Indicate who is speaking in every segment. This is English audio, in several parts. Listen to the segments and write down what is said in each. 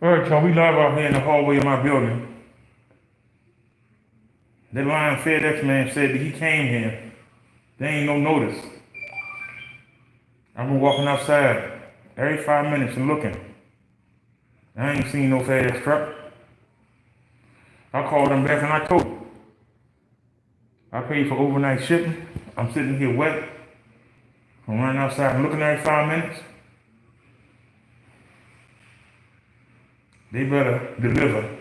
Speaker 1: All right, y'all, we live out here in the hallway of my building. That lying FedEx man said that he came here. There ain't no notice. I've been walking outside every 5 minutes and looking. I ain't seen no FedEx truck. I called him back and I told him. I paid for overnight shipping. I'm sitting here wet. I'm running outside and looking every 5 minutes. They better deliver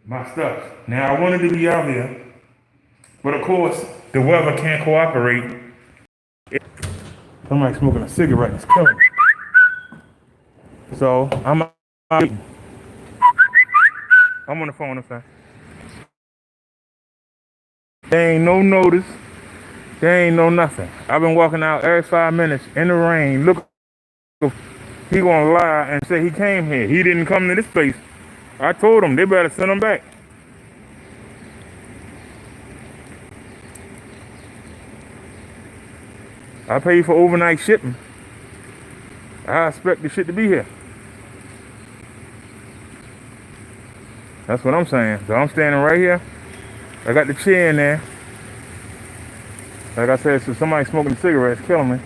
Speaker 1: my stuff. Now, I wanted to be out here, but of course, the weather can't cooperate. Somebody smoking a cigarette is killing me. So, I'm on the phone, I'm saying. There ain't no notice. There ain't no nothing. I've been walking out every 5 minutes in the rain. Look, he gonna lie and say he came here. He didn't come to this place. I told him they better send him back. I paid for overnight shipping. I expect the shit to be here. That's what I'm saying. So I'm standing right here. I got the chair in there. Like I said, so somebody smoking cigarettes killing me.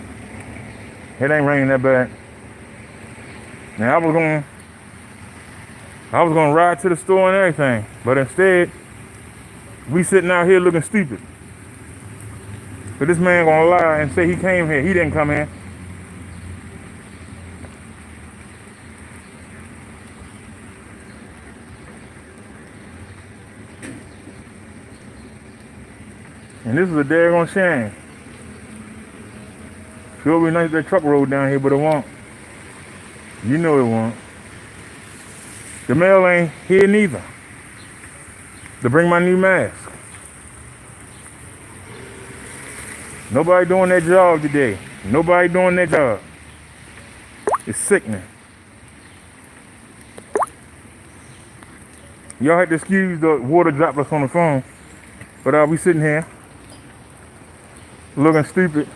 Speaker 1: It ain't raining that bad. Now I was gonna ride to the store and everything, but instead, we sitting out here looking stupid. But this man gonna lie and say he came here. He didn't come here. And this is a daggone shame. Sure be nice if that truck rolled down here, but it won't. You know it won't. The mail ain't here neither. To bring my new mask. Nobody doing their job today. Nobody doing their job. It's sickening. Y'all had to excuse the water droplets on the phone, but I'll be sitting here looking stupid.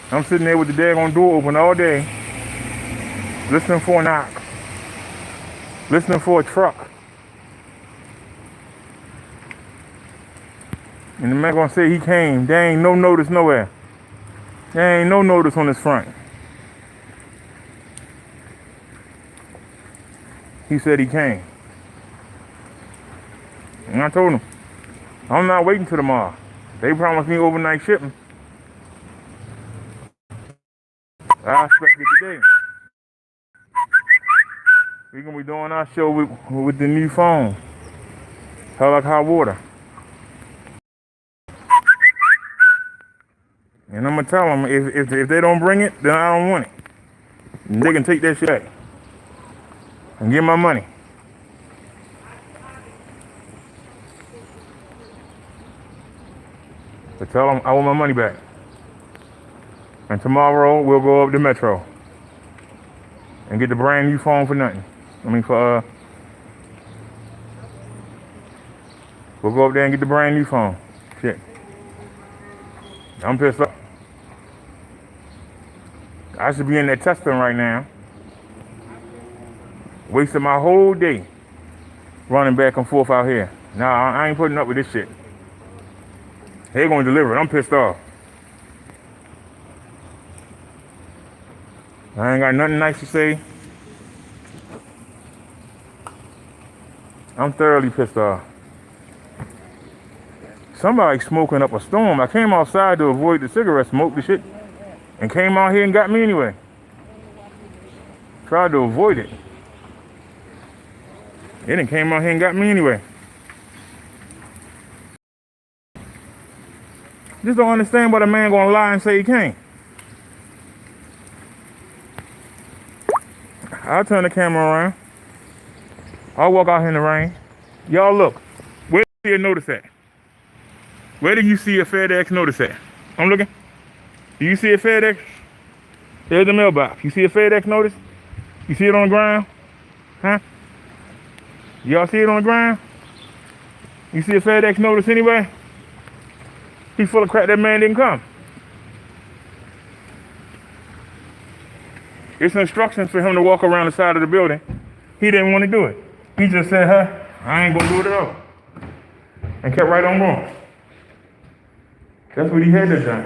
Speaker 1: I'm sitting there with the daggone door open all day, listening for a knock, listening for a truck. And the man gonna say he came. There ain't no notice nowhere. There ain't no notice on this front. He said he came. And I told him, I'm not waiting till tomorrow. They promised me overnight shipping. I expect it today. We're gonna be doing our show with the new phone. Hell like hot water. And I'm gonna tell them if they don't bring it, then I don't want it. And they can take that shit back and get my money. But tell them I want my money back. And tomorrow we'll go up to Metro and get the brand new phone for nothing. We'll go up there and get the brand new phone. Shit. I'm pissed off. I should be in there testing right now. Wasting my whole day running back and forth out here. Nah, I ain't putting up with this shit. They're gonna deliver it. I'm pissed off. I ain't got nothing nice to say. I'm thoroughly pissed off. Somebody smoking up a storm. I came outside to avoid the cigarette smoke, the shit, and came out here and got me anyway. Tried to avoid it. It done came out here and got me anyway. Just don't understand why the man gonna lie and say he can't. I'll turn the camera around. I'll walk out here in the rain. Y'all look. Where do you notice at? Where do you see a FedEx notice at? I'm looking. Do you see a FedEx? There's the mailbox. You see a FedEx notice? You see it on the ground? Huh? Y'all see it on the ground? You see a FedEx notice anyway? He's full of crap. That man didn't come. It's instructions for him to walk around the side of the building. He didn't want to do it. He just said, "Huh, I ain't gonna do it at all," and kept right on going. That's what he had to do.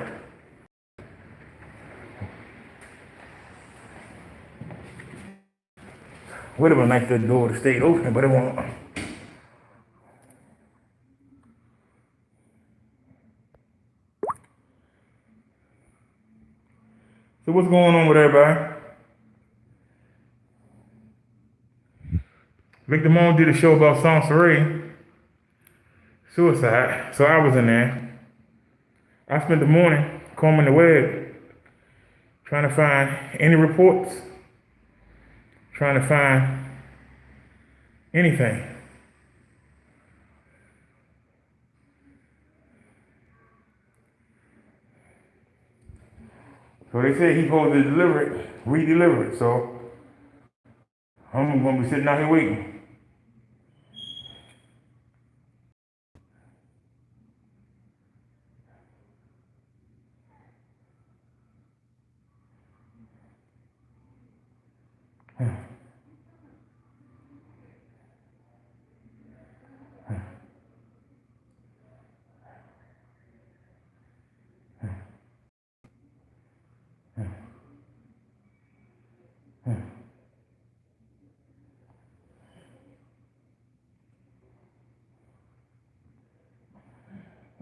Speaker 1: Would have been nice that the door to stay open, but it won't. So what's going on with everybody? Victor Moon did a show about Sansaray suicide, so I was in there. I spent the morning combing the web, trying to find any reports, trying to find anything. So they said he's supposed to deliver it, re-deliver it. So I'm gonna be sitting out here waiting.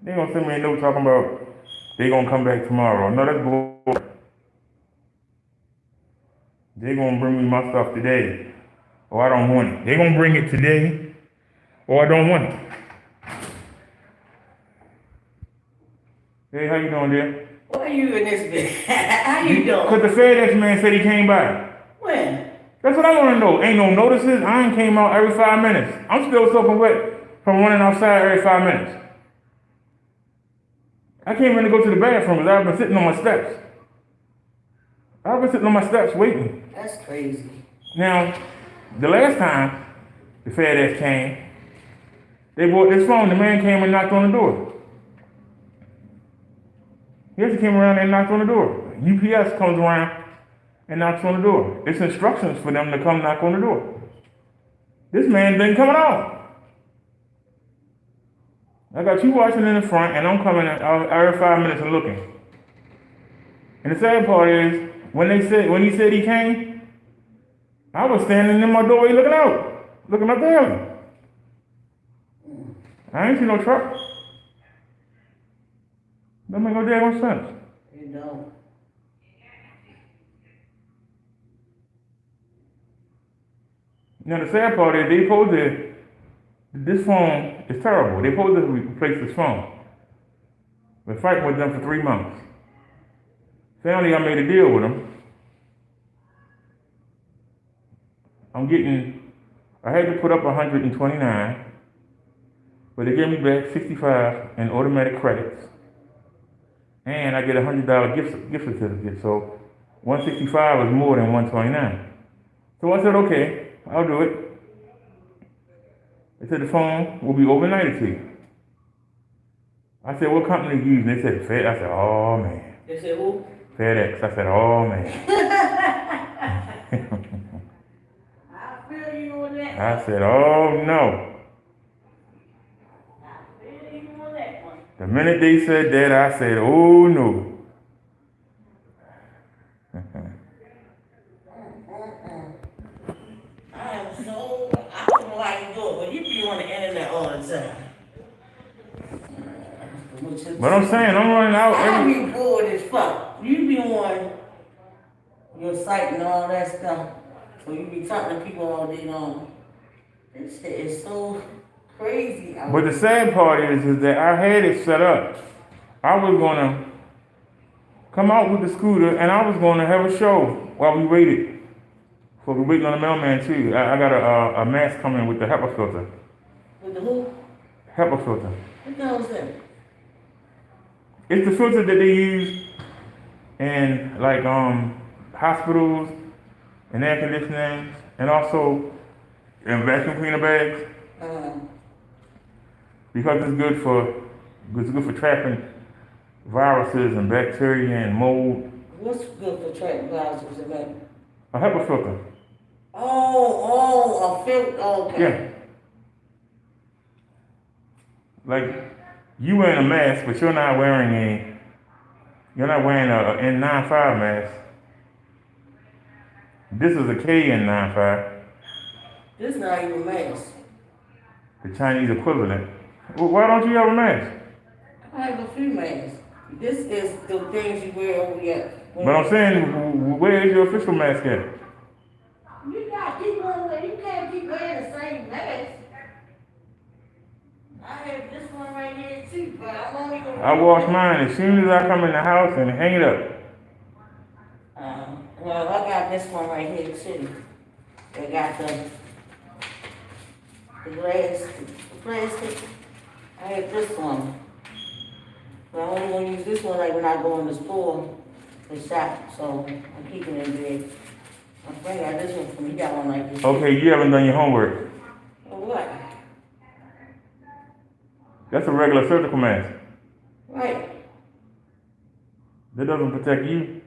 Speaker 1: They gonna send me a note talking about they gonna come back tomorrow. No, that's bull. They gonna bring me my stuff today, or I don't want it. They gonna bring it today, or I don't want it. Hey, how you doing, dear?
Speaker 2: What are you in this bit? How you doing?
Speaker 1: Cause the FedEx man said he came by.
Speaker 2: When?
Speaker 1: That's what I want to know. Ain't no notices. I ain't came out every 5 minutes. I'm still soaking wet from running outside every 5 minutes. I can't even go to the bathroom because I've been sitting on my steps. I've been sitting on my steps waiting.
Speaker 2: That's crazy.
Speaker 1: Now, the last time the FedEx came, they bought this phone. The man came and knocked on the door. He actually came around and knocked on the door. UPS comes around and knocks on the door. It's instructions for them to come knock on the door. This man didn't come at all. I got you watching in the front, and I'm coming every 5 minutes and looking. And the sad part is, when he said he came, I was standing in my doorway looking out, looking up the alley. I ain't see no truck. Don't make no damn sense.
Speaker 2: You don't.
Speaker 1: Now the sad part is they supposed to, this phone is terrible. They supposed to replace this phone. Been fighting with them for 3 months. Finally, I made a deal with them. I had to put up 129, but they gave me back 65 in automatic credits. And I get a $100 gift certificate. So 165 is more than 129. So I said, okay, I'll do it. They said the phone will be overnighted to you. I said, what company are you using? They said FedEx. I said, oh man.
Speaker 2: They said who?
Speaker 1: FedEx. I said, oh man.
Speaker 2: I feel you on that.
Speaker 1: I said, oh no.
Speaker 2: I feel you on that one.
Speaker 1: The minute they said that, I said, oh no.
Speaker 2: I don't know how you do it, but you be on the internet all the time.
Speaker 1: But I'm saying, I'm running out
Speaker 2: I be bored as fuck. You be on your site and all that stuff, so you be talking to people all day long. This shit is so crazy.
Speaker 1: But the sad part is that I had it set up. I was gonna come out with the scooter and I was gonna have a show while we waited. So we're waiting on the mailman too. I got a mask coming with the HEPA filter.
Speaker 2: With the who?
Speaker 1: HEPA filter.
Speaker 2: What the hell is that?
Speaker 1: It's the filter that they use in like hospitals and air conditioning and also in vacuum cleaner bags. Because it's good for trapping viruses and bacteria and mold.
Speaker 2: What's good for trapping viruses and that?
Speaker 1: A HEPA filter.
Speaker 2: Oh, a filter. Okay.
Speaker 1: Yeah. Like, you wearing a mask, but you're not wearing a N95 mask. This is a KN95,
Speaker 2: This not even mask.
Speaker 1: the Chinese equivalent. Well, why don't you have a mask?
Speaker 2: I have a few masks. This is the things you wear over here.
Speaker 1: But I'm saying, where is your official mask at?
Speaker 2: You got keep on. You can't keep wearing the same mask. I have this one right here too, but I'm only gonna.
Speaker 1: I wash mine as soon as I come in the house and hang it up.
Speaker 2: Well, I got this one right here too. They got the glass, the plastic. I have this one. But I only gonna use this one like when I go in the store to shop, so I'm keeping it in there. My friend got this one for me. He got one like this.
Speaker 1: Okay, you haven't done your homework.
Speaker 2: Well, what?
Speaker 1: That's a regular surgical mask.
Speaker 2: Right.
Speaker 1: That doesn't protect you.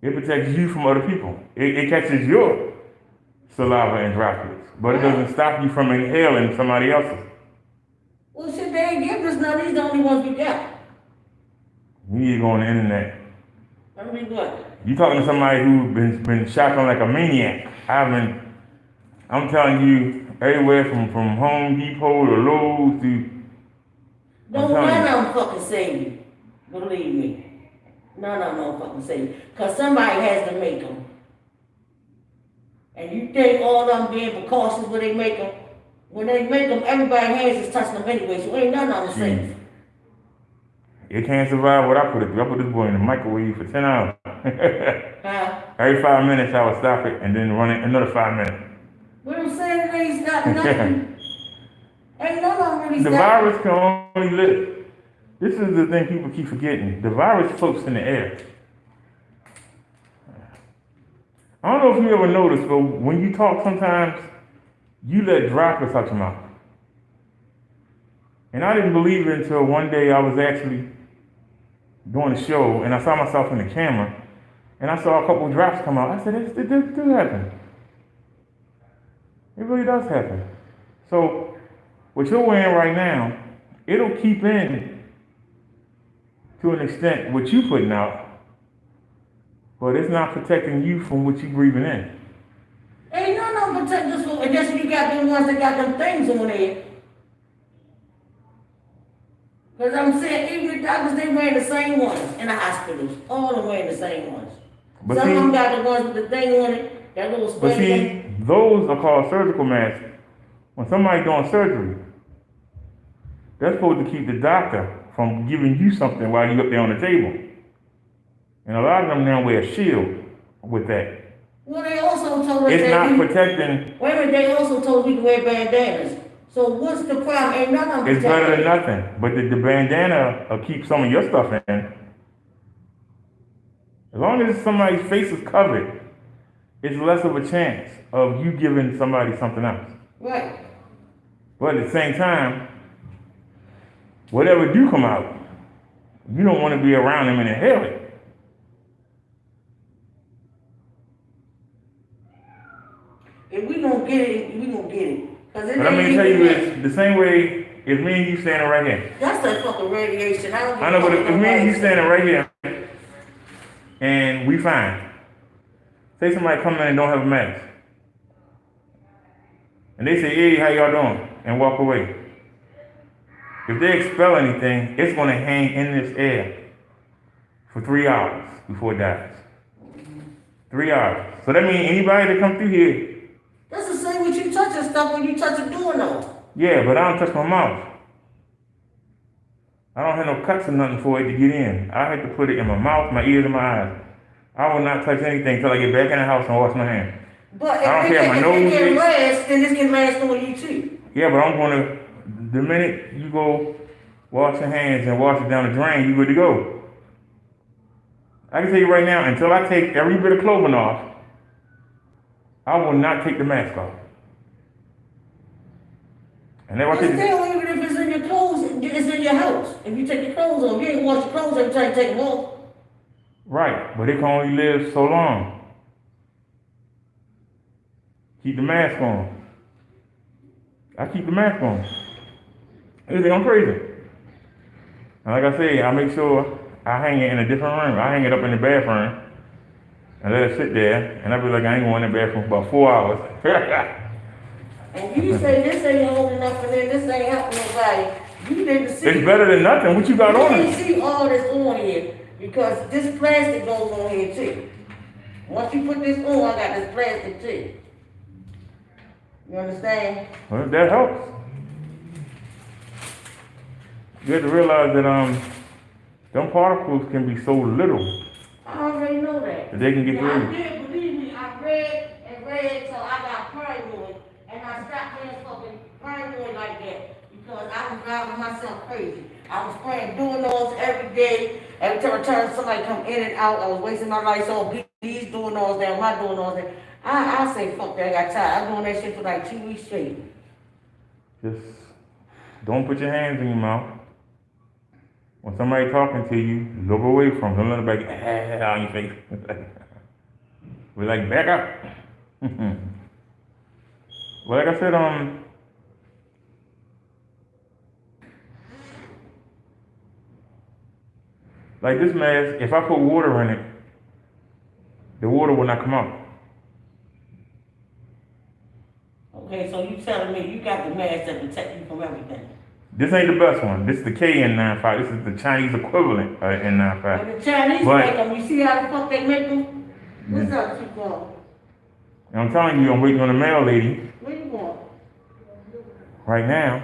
Speaker 1: It protects you from other people. It catches your saliva and droplets, but it doesn't stop you from inhaling somebody else's.
Speaker 2: Well, shit, they ain't giving us none. These are the only ones we got.
Speaker 1: You need to go on the internet.
Speaker 2: I mean, what?
Speaker 1: You talking to somebody who's been shopping like a maniac. I'm telling you, everywhere from Home Depot to Lowe's to.
Speaker 2: Don't none of them fucking save you. Believe me. None of them fucking save you. Because somebody has to make them. And you think all of them being precautious when they make them? When they make them, everybody's hands is touching them anyway, so ain't none of them safe.
Speaker 1: It can't survive what I put it through. I put this boy in the microwave for 10 hours.
Speaker 2: Huh?
Speaker 1: Every 5 minutes I would stop it and then run it another 5 minutes.
Speaker 2: What I'm saying, it ain't not nothing. Ain't none of them really
Speaker 1: The virus can only live. This is the thing people keep forgetting. The virus floats in the air. I don't know if you ever noticed, but when you talk sometimes, you let droplets out your mouth. And I didn't believe it until one day I was actually doing a show and I saw myself in the camera and I saw a couple of drops come out. I said, this do happen. It really does happen. So what you're wearing right now, it'll keep in to an extent what you're putting out, but it's not protecting you from what you're breathing in.
Speaker 2: Ain't none of them protect us from, unless you got them ones that got them things on there. Because I'm saying, even the doctors, they wearing the same ones in the hospitals. All of them wearing the same ones.
Speaker 1: But
Speaker 2: some
Speaker 1: see,
Speaker 2: of them got the ones with the thing on it, that little spray.
Speaker 1: But see, those are called surgical masks. When somebody's doing surgery, they're supposed to keep the doctor from giving you something while you're up there on the table. And a lot of them now wear a shield with that.
Speaker 2: Well, they also told us
Speaker 1: it's not protecting.
Speaker 2: Wait a minute, they also told you to wear bandanas. So what's the problem? Ain't none of them
Speaker 1: It's better than nothing. But the bandana will keep some of your stuff in. As long as somebody's face is covered, it's less of a chance of you giving somebody something else.
Speaker 2: Right.
Speaker 1: But at the same time, whatever do come out, you don't want to be around them and inhale it.
Speaker 2: If we gonna get it, we gonna get it.
Speaker 1: But I'm gonna tell you this, the same way if me and you standing right here.
Speaker 2: That's that fucking radiation.
Speaker 1: I know, but if me and you standing right here and we fine. Say somebody come in and don't have a mask. And they say, hey, how y'all doing? And walk away. If they expel anything, it's gonna hang in this air for 3 hours before it dies. 3 hours. So that means anybody that come through here.
Speaker 2: That's the same with you touching stuff when you touch a doorknob.
Speaker 1: Yeah, but I don't touch my mouth. I don't have no cuts or nothing for it to get in. I have to put it in my mouth, my ears, and my eyes. I will not touch anything until I get back in the house and wash my hands.
Speaker 2: But
Speaker 1: I don't care if my nose
Speaker 2: if it can last, then this can last on you too.
Speaker 1: Yeah, but I'm gonna, the minute you go wash your hands and wash it down the drain, you good to go. I can tell you right now, until I take every bit of clothing off, I will not take the mask off. And then
Speaker 2: But still, even if it's in your clothes, it's in your house. If you take your clothes off, you ain't wash your clothes every time you take them off.
Speaker 1: Right, but it can only live so long. Keep the mask on. I keep the mask on. They think I'm crazy. And like I say, I make sure I hang it in a different room. I hang it up in the bathroom and let it sit there. And I be like, I ain't going in the bathroom for about 4 hours.
Speaker 2: And you say this ain't holding enough and then this ain't helping nobody. You didn't see.
Speaker 1: It's better than nothing. What you got on
Speaker 2: You
Speaker 1: it?
Speaker 2: didn't see all this on here because this plastic goes on here too. Once you put this on, I got this plastic too. You understand?
Speaker 1: Well, that helps. You have to realize that them particles can be so little
Speaker 2: I already know that.
Speaker 1: that they can get
Speaker 2: I
Speaker 1: through.
Speaker 2: did, believe me, I read and read till I got paranoid and I stopped being fucking paranoid like that because I was driving myself crazy. I was spraying doorknobs every day. Every time I turned, somebody come in and out. I was wasting my lights on these doorknobs down, my doorknobs down. I say fuck that, I got tired. I was doing that shit for like 2 weeks straight.
Speaker 1: Just don't put your hands in your mouth. When somebody talking to you, look away from them. Don't let nobody on your face. We're like, back up. Well, like I said, like this mask, if I put water in it, the water will not come out.
Speaker 2: Okay, so you telling me you got the mask that protect you from everything.
Speaker 1: This ain't the best one. This is the KN95. This is the Chinese equivalent of N95.
Speaker 2: When the Chinese make them, you see how the fuck they make them? What's up, you going?
Speaker 1: I'm telling you, I'm waiting on the mail lady
Speaker 2: Where you going?
Speaker 1: right now.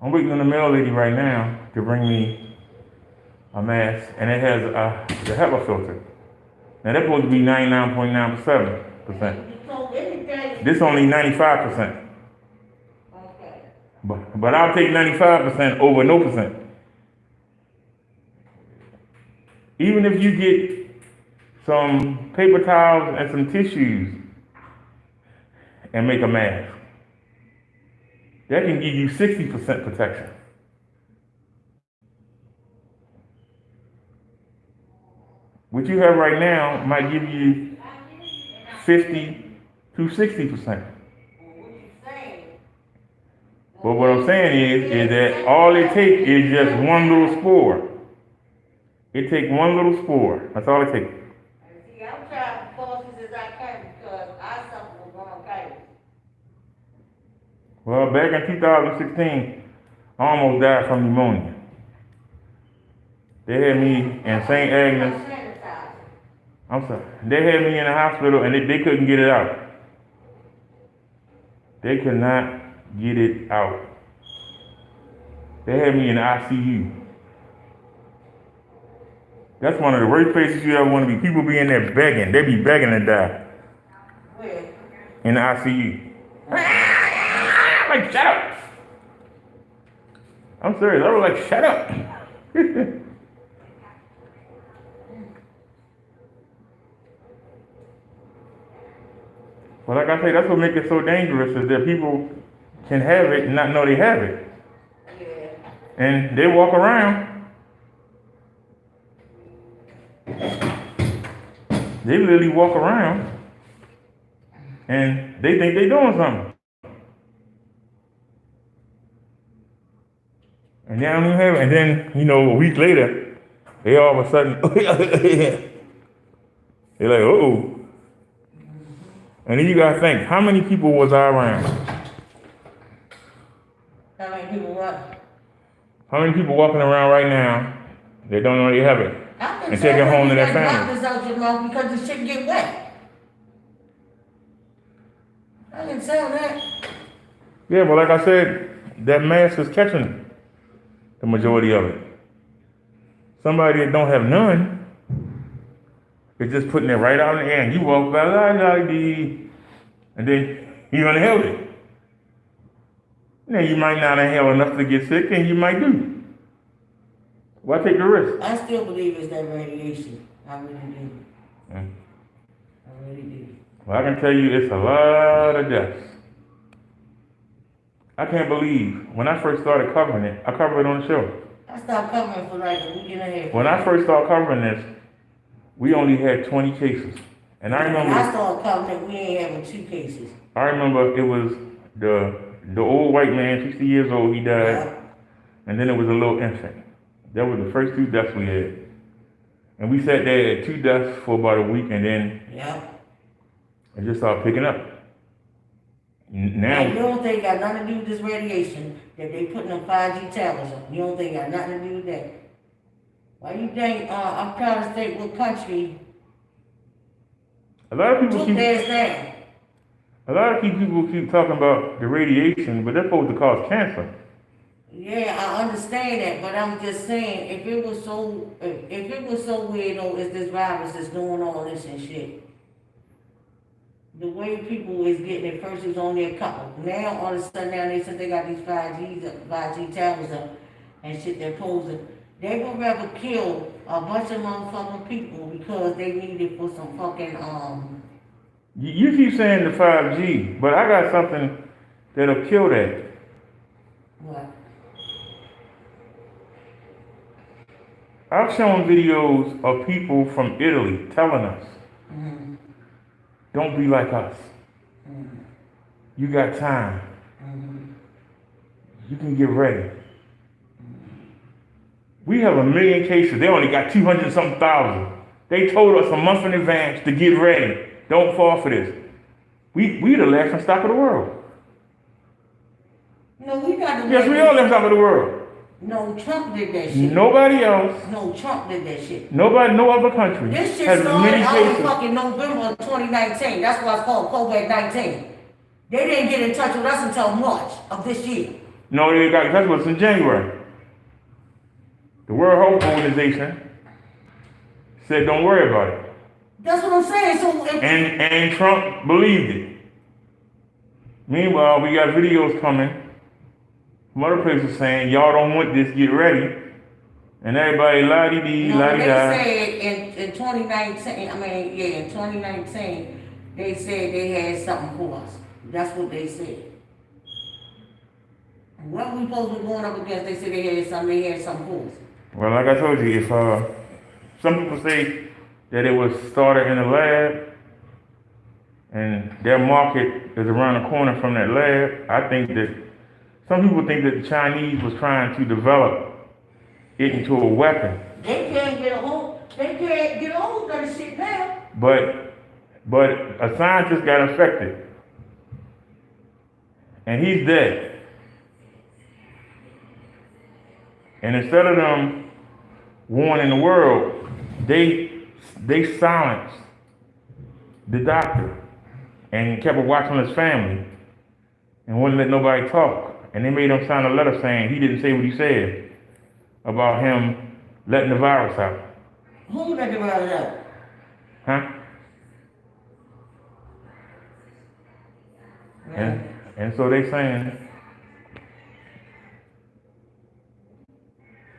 Speaker 1: I'm waiting on the mail lady right now to bring me a mask, and it has the HEPA filter. Now that's supposed to be 99.97%. This only 95%.
Speaker 2: Okay.
Speaker 1: But I'll take 95% over no percent. Even if you get some paper towels and some tissues and make a mask, that can give you 60% protection. What you have right now might give you 50 to 60%. But what I'm saying is that all it takes is just one little spore. It takes one little spore. That's all it takes.
Speaker 2: See, I'm trying to focus as I can because I suffer with bronchitis.
Speaker 1: Well, back in 2016, I almost died from pneumonia. They had me in St. Agnes. I'm sorry. They had me in the hospital and they couldn't get it out. They could not get it out. They had me in the ICU. That's one of the worst places you ever want to be. People be in there begging. They be begging to die.
Speaker 2: Where?
Speaker 1: In the ICU. Like, shut up. I'm serious. I was like, shut up. But like I say, that's what makes it so dangerous is that people can have it and not know they have it.
Speaker 2: Yeah.
Speaker 1: And they walk around. They literally walk around and they think they're doing something. And they don't even have it. And then, a week later, they all of a sudden, they're like, uh-oh. And then you gotta think, how many people was I around?
Speaker 2: How many people what?
Speaker 1: How many people walking around right now that don't know they have it? And take it home to their family?
Speaker 2: Out your mouth because the shit get wet. I can tell that.
Speaker 1: Yeah, but like I said, that mask is catching the majority of it. Somebody that don't have none is just putting it right out in the air, and you walk by, and then you inhale it. Now you might not inhale enough to get sick, and you might do. Why take the risk?
Speaker 2: I still believe it's that radiation. I really do. I really do.
Speaker 1: Well, I can tell you it's a lot of deaths. I can't believe, when I first started covering it, I covered it on the show.
Speaker 2: I stopped covering for like a week and a half.
Speaker 1: When I first started covering this, we only had 20 cases. And I
Speaker 2: When
Speaker 1: remember,
Speaker 2: I started coming, we ain't having 2 cases.
Speaker 1: I remember it was the old white man, 60 years old, he died,
Speaker 2: Yeah.
Speaker 1: and then it was a little infant. That was the first 2 deaths we had. And we sat there at 2 deaths for about a week, and then
Speaker 2: Yeah.
Speaker 1: it just started picking up. Now,
Speaker 2: And you don't think it got nothing to do with this radiation that they putting them 5G towers up? You don't think it got nothing to do with that? Why you think, I'm trying to think what country
Speaker 1: a lot of people
Speaker 2: took
Speaker 1: keep
Speaker 2: theirs down?
Speaker 1: people keep talking about the radiation, but they're supposed to cause cancer.
Speaker 2: Yeah, I understand that, but I'm just saying, if it was so weird, though, is this virus that's doing all this and shit. The way people is getting it, first it was only a couple. Now, all of a sudden, now they said they got these 5G towers up and shit they're posing. They would rather kill a bunch of motherfucking people because they need it for some fucking,
Speaker 1: You keep saying the 5G, but I got something that'll kill that.
Speaker 2: what?
Speaker 1: I've shown videos of people from Italy telling us,
Speaker 2: Mm-hmm.
Speaker 1: don't be like us.
Speaker 2: Mm-hmm.
Speaker 1: You got time.
Speaker 2: Mm-hmm.
Speaker 1: You can get ready. We have 1 million cases. They only got 200-something thousand. They told us a month in advance to get ready. Don't fall for this. We the laughing stock of the world.
Speaker 2: No, we got to.
Speaker 1: Yes, we are the laughing stock of the world.
Speaker 2: No, Trump did that shit.
Speaker 1: Nobody else.
Speaker 2: No, Trump did that shit.
Speaker 1: Nobody, no other country
Speaker 2: This shit
Speaker 1: has
Speaker 2: started
Speaker 1: many
Speaker 2: out in
Speaker 1: cases.
Speaker 2: fucking November of 2019. That's why it's called COVID-19. They didn't get in touch with us until March of this year.
Speaker 1: No, they got in touch with us in January. The World Health Organization said, don't worry about it.
Speaker 2: That's what I'm saying. So if,
Speaker 1: And Trump believed it. Meanwhile, we got videos coming from other places saying, y'all don't want this, get ready. And everybody la-di-dee,
Speaker 2: no,
Speaker 1: la-di-da.
Speaker 2: they said in 2019, in 2019, they said they had something for us. That's what they said. What we supposed to be going up against? They said they had something for us.
Speaker 1: Well, like I told you, if some people say that it was started in a lab and their market is around the corner from that lab, I think that some people think that the Chinese was trying to develop it into a weapon.
Speaker 2: They can't get a hold of the shit now.
Speaker 1: But a scientist got infected and he's dead. And instead of them warning the world, they silenced the doctor and kept watching his family and wouldn't let nobody talk. And they made him sign a letter saying he didn't say what he said about him letting the virus out.
Speaker 2: Who let the virus out?
Speaker 1: Huh?
Speaker 2: Yeah.
Speaker 1: And so they saying,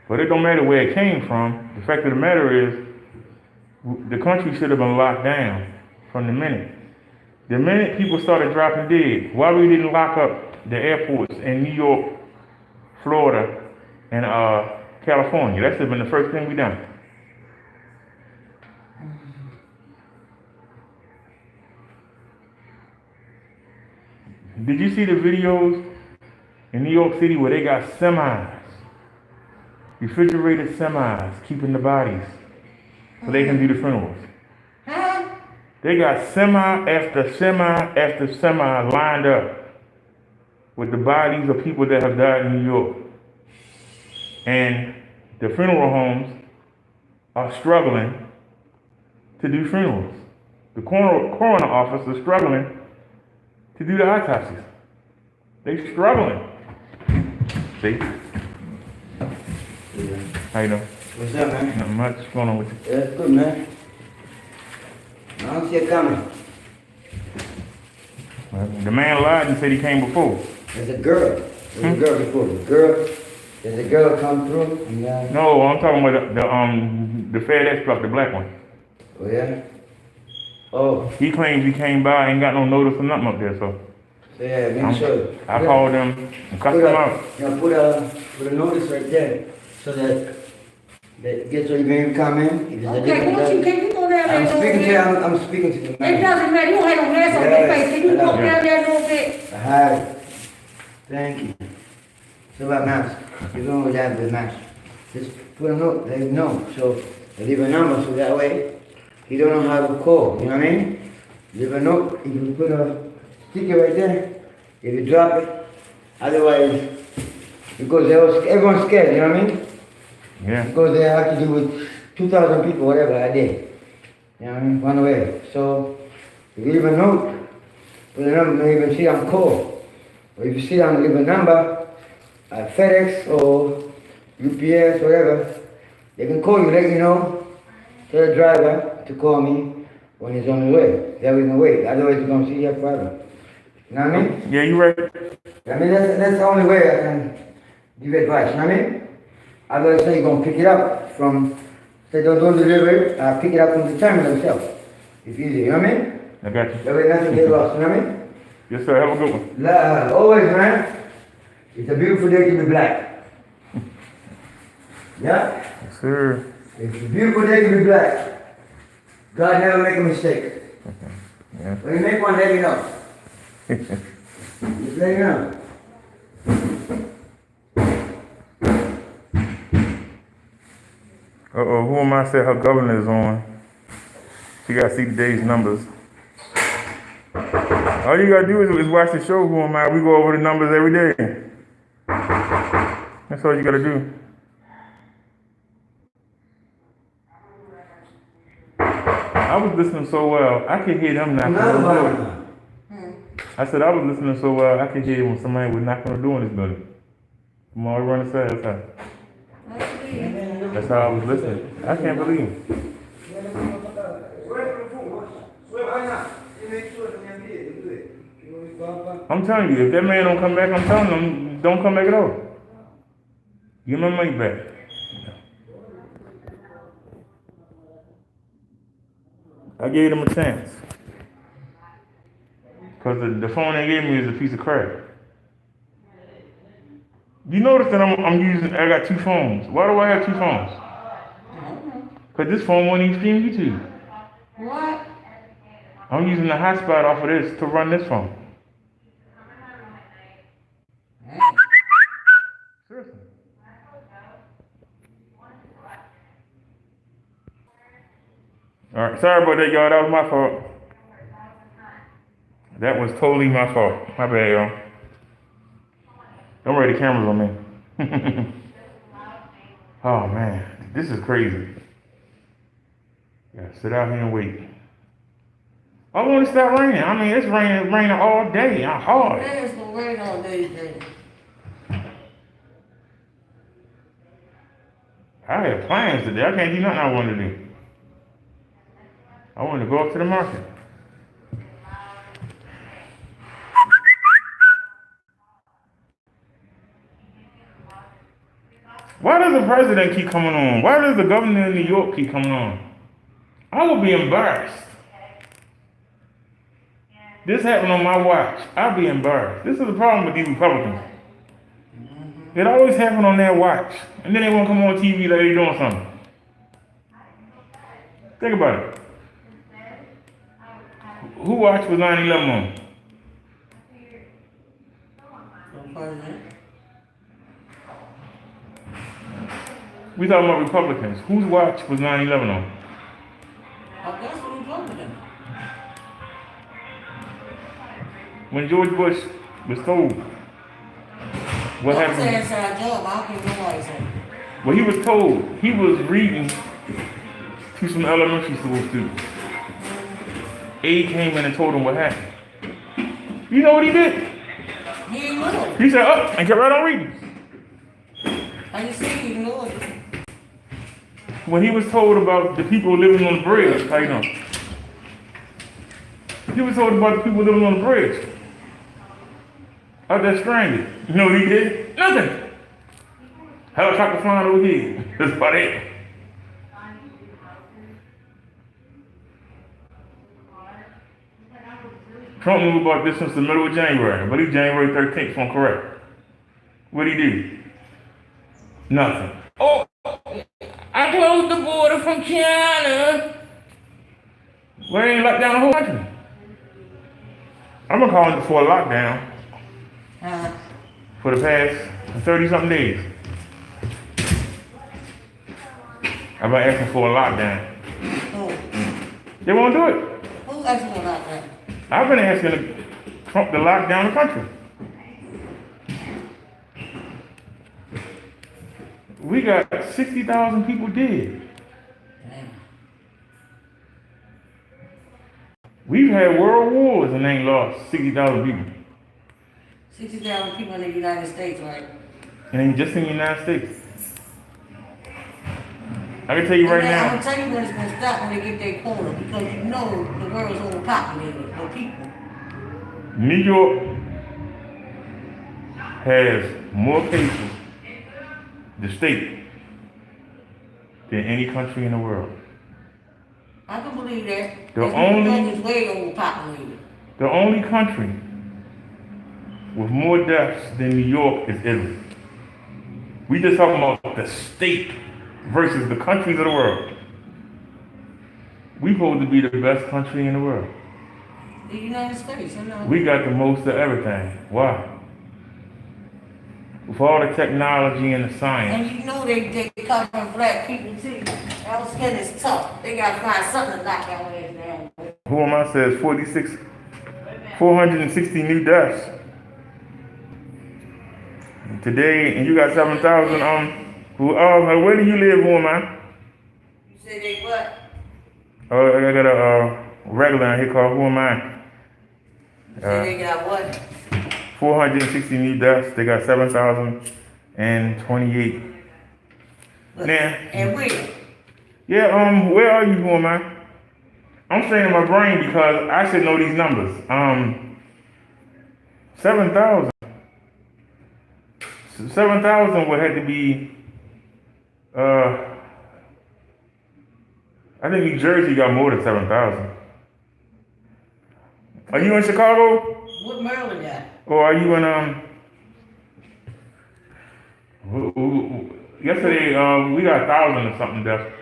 Speaker 1: but it don't matter where it came from. The fact of the matter is, the country should have been locked down from the minute. The minute people started dropping dead, why we didn't lock up the airports in New York, Florida, and California? That should have been the first thing we done. Did you see the videos in New York City where they got semis? Refrigerated semis keeping the bodies so they can do the funerals.
Speaker 2: Huh?
Speaker 1: They got semi after semi after semi lined up with the bodies of people that have died in New York. And the funeral homes are struggling to do funerals. The coroner office is struggling to do the autopsies. They struggling. See?
Speaker 3: Yeah.
Speaker 1: How you doing?
Speaker 3: What's up, man?
Speaker 1: Not much. What's going on with you?
Speaker 3: That's good, man. I don't see it coming.
Speaker 1: Well, the man lied and said he came before.
Speaker 3: There's a girl. There's a girl before. There's a girl come through. And,
Speaker 1: No, I'm talking about the FedEx truck, the black one.
Speaker 3: oh, yeah? Oh,
Speaker 1: He claims he came by, ain't got no notice or nothing up there, so
Speaker 3: so yeah, make sure.
Speaker 1: I called them and cussed them out.
Speaker 3: Put a notice right there so that gets so you can come in. If there's a
Speaker 2: Okay,
Speaker 3: different
Speaker 2: can you
Speaker 3: guy-
Speaker 2: go down down there
Speaker 3: I'm
Speaker 2: a little
Speaker 3: speaking to
Speaker 2: bit.
Speaker 3: you, I'm speaking to the
Speaker 2: It
Speaker 3: man.
Speaker 2: doesn't matter, you don't have no mess on your
Speaker 3: Yes,
Speaker 2: face, can you
Speaker 3: I
Speaker 2: walk
Speaker 3: know.
Speaker 2: down there a little bit?
Speaker 3: I have it. Thank you. So about mask. You don't know that with mask. Just put a note, let him know. So I leave a number so that way he don't know how to call. You know what I mean? Leave a note, if you put a sticker right there, if you drop it, otherwise, because everyone's scared, you know what I mean?
Speaker 1: Yeah.
Speaker 3: Because they have to do with 2,000 people, whatever, a day. You know what I mean? Run away. So, if you leave a note, put a number, maybe even see on call. Or if you see on leave a number, at FedEx or UPS, whatever, they can call you, let you know, tell the driver to call me when he's on the way. That way, no wait. Otherwise, you're going to see your problem. You know what I mean?
Speaker 1: Yeah, you right.
Speaker 3: I mean, that's the only way I can give advice, you know what I mean? Otherwise, say you're going to pick it up from, say don't deliver it, pick it up from the terminal itself. It's easy, you know what I mean?
Speaker 1: I got you.
Speaker 3: That way nothing get lost, you know what I mean?
Speaker 1: Yes, sir. Have a good one.
Speaker 3: Always, man, it's a beautiful day to be black. Yeah?
Speaker 1: Yes, sir.
Speaker 3: It's a beautiful day to be black. God never make a mistake.
Speaker 1: Yeah.
Speaker 3: When you make one, let me know. Just let me know.
Speaker 1: Uh-oh, who am I said her governor is on? She got to see today's numbers. All you got to do is watch the show, Who Am I? We go over the numbers every day. That's all you got to do. I was listening so well, I could hear them knocking on the door. I said I was listening so well, I could hear when somebody was knocking on the door in this building. Come on, run the side, that's how I was listening. I can't believe it. I'm telling you, if that man don't come back, I'm telling him, don't come back at all. Give my money back. I gave them a chance. Because the phone they gave me is a piece of crap. You notice that I got two phones. Why do I have two phones? Because this phone won't even stream YouTube.
Speaker 2: What?
Speaker 1: I'm using the hotspot off of this to run this phone. Seriously. Alright, sorry about that, y'all. That was my fault. That was totally my fault. My bad, y'all. Don't worry, the camera's on me. Oh, man. This is crazy. Gotta sit out here and wait. I want to start raining. I mean, it's raining all day. I'm hard.
Speaker 2: It's gonna rain all day today.
Speaker 1: I had plans today. I can't do nothing I want to do. I want to go up to the market. Why does the president keep coming on? Why does the governor of New York keep coming on? I would be embarrassed. This happened on my watch. I'd be embarrassed. This is the problem with these Republicans. It always happens on their watch. And then they won't come on TV like they're doing something. Think about it. Who watch was 9/11 on? We talking about Republicans. Whose watch was 9/11 on?
Speaker 2: I guess the Republican.
Speaker 1: When George Bush was told what
Speaker 2: That was an
Speaker 1: happened.
Speaker 2: inside job. I can't know why he said.
Speaker 1: Well, he was told, he was reading to some elementary school students. Aide came in and told him what happened. You know what he did?
Speaker 2: He ignored it.
Speaker 1: He said, up, and kept right on reading.
Speaker 2: I just said he ignored it.
Speaker 1: When he was told about the people living on the bridge, how you know? He was told about the people living on the bridge. Out there stranded. You know what he did? Nothing. Helicopter flying over here. That's about it. Trump knew about this since the middle of January. I believe January 13th, if I'm correct. What'd he do? Nothing. Oh, I closed the border from China. Well, they ain't locked down the whole country. I've been calling for a lockdown for the past 30-something days. I've been asking for a lockdown.
Speaker 2: Who?
Speaker 1: They won't do it.
Speaker 2: Who's asking about that?
Speaker 1: I've been asking Trump to lock down the country. We got 60,000 people dead.
Speaker 2: Damn.
Speaker 1: We've had world wars and ain't lost 60,000 people.
Speaker 2: 60,000 people in the United States, right?
Speaker 1: And ain't just in the United States. I can tell you right
Speaker 2: I'm
Speaker 1: now,
Speaker 2: gonna tell you when it's gonna stop when they get their quota, because you know the world's overpopulated with people.
Speaker 1: New York has more cases, the state, than any country in the world.
Speaker 2: I can believe that.
Speaker 1: The
Speaker 2: New
Speaker 1: only-
Speaker 2: York is way overpopulated.
Speaker 1: The only country with more deaths than New York is Italy. We just talking about the state versus the countries of the world. We supposed to be the best country in the world.
Speaker 2: The United States, I know.
Speaker 1: We got the most of everything. Why? With all the technology and the science.
Speaker 2: And you know they cover black people too. Our skin is tough. They gotta find something to knock our ass down with.
Speaker 1: Who am I says 460 new deaths. And today, and you got 7,000, where do you live, who am I?
Speaker 2: You say they what?
Speaker 1: Oh, I got a regular on here called Who Am I?
Speaker 2: You say they got what?
Speaker 1: 460 new deaths. They got 7,028. Now,
Speaker 2: And where?
Speaker 1: yeah, where are you, who am I? I'm saying in my brain because I should know these numbers. 7,000. 7,000 would have to be, I think New Jersey got more than 7,000. Are you in Chicago?
Speaker 2: What Maryland got?
Speaker 1: Or are you in, yesterday, we got 1,000 or something deaths.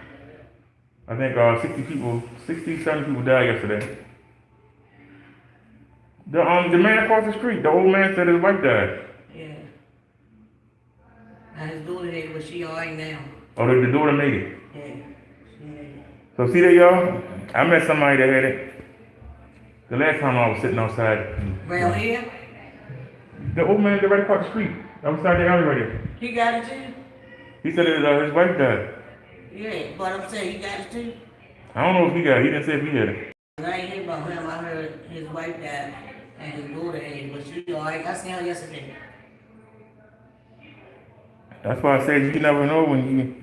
Speaker 1: I think 70 people died yesterday. The man across the street, the old man said his wife died.
Speaker 2: Yeah. And his daughter did, but she alright now.
Speaker 1: Oh, the daughter made it.
Speaker 2: Yeah. She made it.
Speaker 1: So see that, y'all? I met somebody that had it. The last time I was sitting outside.
Speaker 2: Around here?
Speaker 1: The old man right across the street. Outside the alley right there.
Speaker 2: He got it too?
Speaker 1: He said his wife died.
Speaker 2: Yeah, but I'm saying he got it too.
Speaker 1: I don't know if he got it. He didn't say if he had it.
Speaker 2: I ain't hear about him. I heard his wife died and his daughter had it, but she alright. I seen her yesterday.
Speaker 1: That's why I said you never know when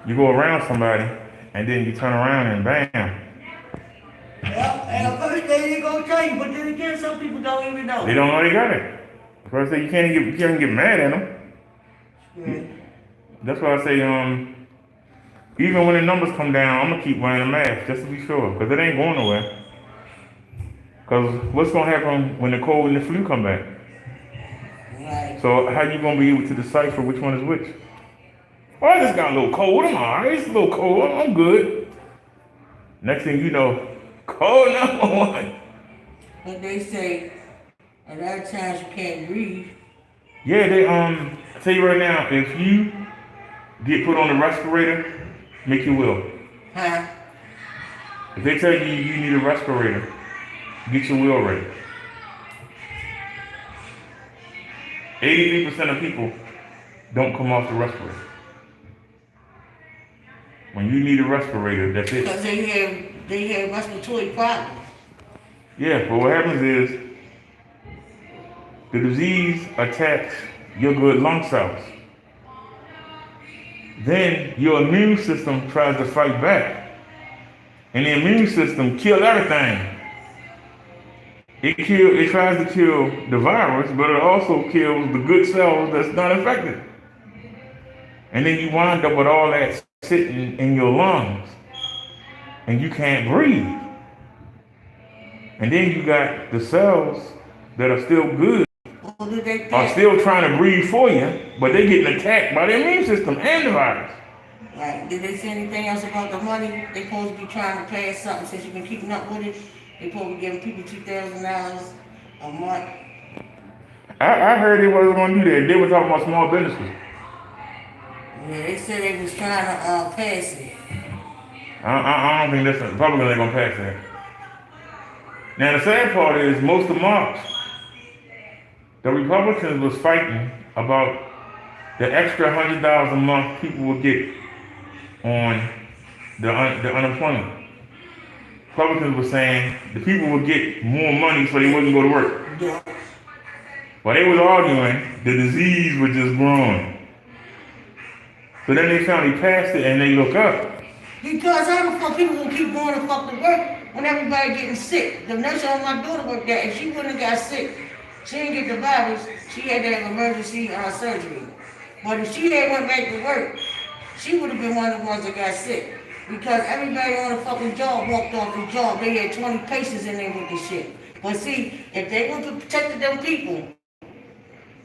Speaker 1: you go around somebody and then you turn around and bam.
Speaker 2: Well, and the first day they gonna tell you, but then again, some people don't even know.
Speaker 1: They don't know they got it. First thing you can't get mad at them.
Speaker 2: Yeah.
Speaker 1: That's why I say even when the numbers come down, I'm gonna keep wearing a mask just to be sure, because it ain't going nowhere. Because what's gonna happen when the cold and the flu come back?
Speaker 2: Right.
Speaker 1: So how you gonna be able to decipher which one is which? Oh, I just got a little cold. I'm alright. It's a little cold. I'm good. Next thing you know, cold number one.
Speaker 2: But they say a lot of times you can't breathe.
Speaker 1: Yeah, they I tell you right now, if you get put on the respirator, make your will.
Speaker 2: Huh?
Speaker 1: If they tell you you need a respirator, get your will ready. 83% of people don't come off the respirator. When you need a respirator, that's it.
Speaker 2: Because they have respiratory problems.
Speaker 1: Yeah, but what happens is the disease attacks your good lung cells. Then your immune system tries to fight back. And the immune system kills everything. It tries to kill the virus, but it also kills the good cells that's not infected. And then you wind up with all that sitting in your lungs. And you can't breathe. And then you got the cells that are still good, are still trying to breathe for you, but they're getting attacked by the immune system and the virus.
Speaker 2: Right. Did they say anything else about the money? They supposed to be trying to pass something since you've been keeping up with it. They supposed to be giving people $2,000 a month.
Speaker 1: I heard they wasn't going to do that. They were talking about small businesses.
Speaker 2: Yeah, they said they was trying to pass it.
Speaker 1: I don't think that's the Republicans ain't going to pass that. Now, the sad part is most of March, the Republicans was fighting about the extra $100 a month people would get on the unemployment. Republicans were saying the people would get more money so they wouldn't go to work.
Speaker 2: Yeah.
Speaker 1: While they was arguing, the disease was just growing. So then they finally passed it and they look up.
Speaker 2: Because how the fuck people gonna keep going to fucking work when everybody getting sick? The nurse on my daughter worked there, if she wouldn't have got sick, she didn't get the virus, she had to have emergency surgery. But if she had went back to work, she would have been one of the ones that got sick. Because everybody on the fucking job walked off the job. They had 20 patients in there with this shit. But see, if they would have protected them people,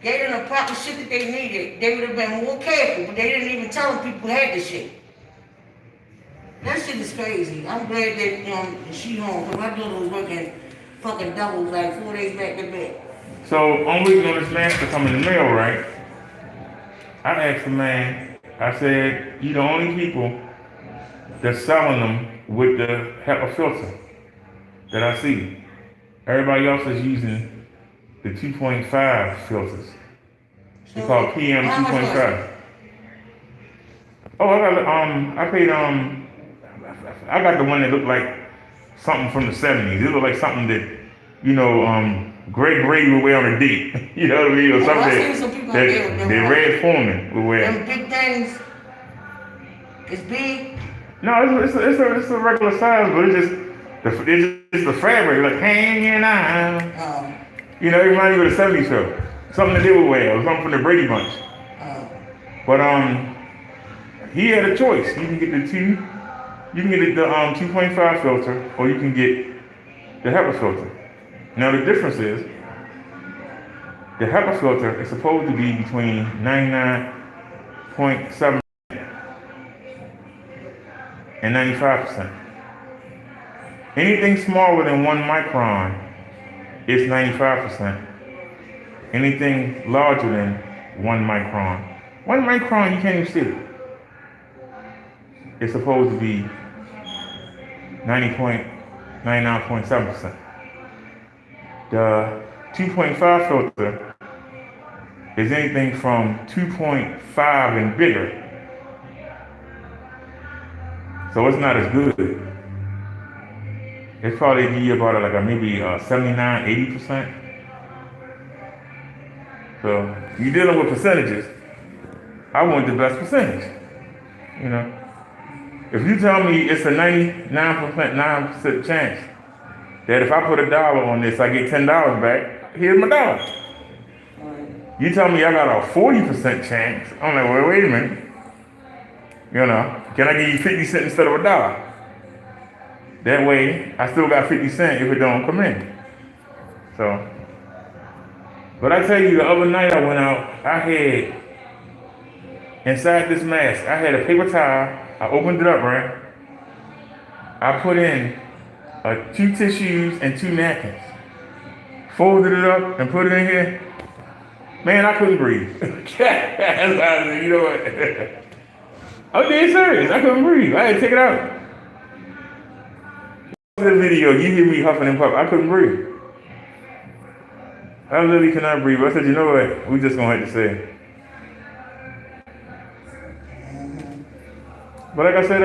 Speaker 2: gave them the proper shit that they needed, they would have been more careful. But they didn't even tell them people had the shit. That shit is crazy. I'm glad that she home, because my daughter was working fucking doubles like 4 days back to back.
Speaker 1: So I'm waiting on this mask to come in the mail, right? I asked the man, I said, you the only people that's selling them with the HEPA filter that I see. Everybody else is using the 2.5 filters. They call PM 2.5. Oh, I paid, I got the one that looked like something from the 70s. It looked like something that, Greg Brady would wear on a date. You know what I mean? Or something that Red Foreman would wear.
Speaker 2: Them big things, it's big.
Speaker 1: No, it's a regular size, but it's just the fabric, like hanging on. It reminds me of the 70s show. Something that they would wear, or something from the Brady Bunch. But he had a choice. You can get the 2.5 filter, or you can get the HEPA filter. Now the difference is, the HEPA filter is supposed to be between 99.7 and 95%. Anything smaller than 1 micron is 95%. Anything larger than 1 micron. 1 micron, you can't even see it. It's supposed to be 99.7%. The 2.5 filter is anything from 2.5 and bigger. So it's not as good. It's probably give you about maybe 79, 80%. So you're dealing with percentages. I want the best percentage. If you tell me it's a 99% chance that if I put $1 on this, I get $10 back, here's my dollar. You tell me I got a 40% chance, I'm like, wait a minute. Can I give you 50 cents instead of $1? That way, I still got 50 cents if it don't come in. So, but I tell you, the other night I went out, I had, inside this mask, I had a paper towel. I opened it up, right? I put in 2 tissues and 2 napkins. Folded it up and put it in here. Man, I couldn't breathe. You know what? I'm dead serious. I couldn't breathe. I had to take it out. In the video, you hear me huffing and puffing. I couldn't breathe. I literally could not breathe. I said, you know what? We just gonna have to say it. But like I said,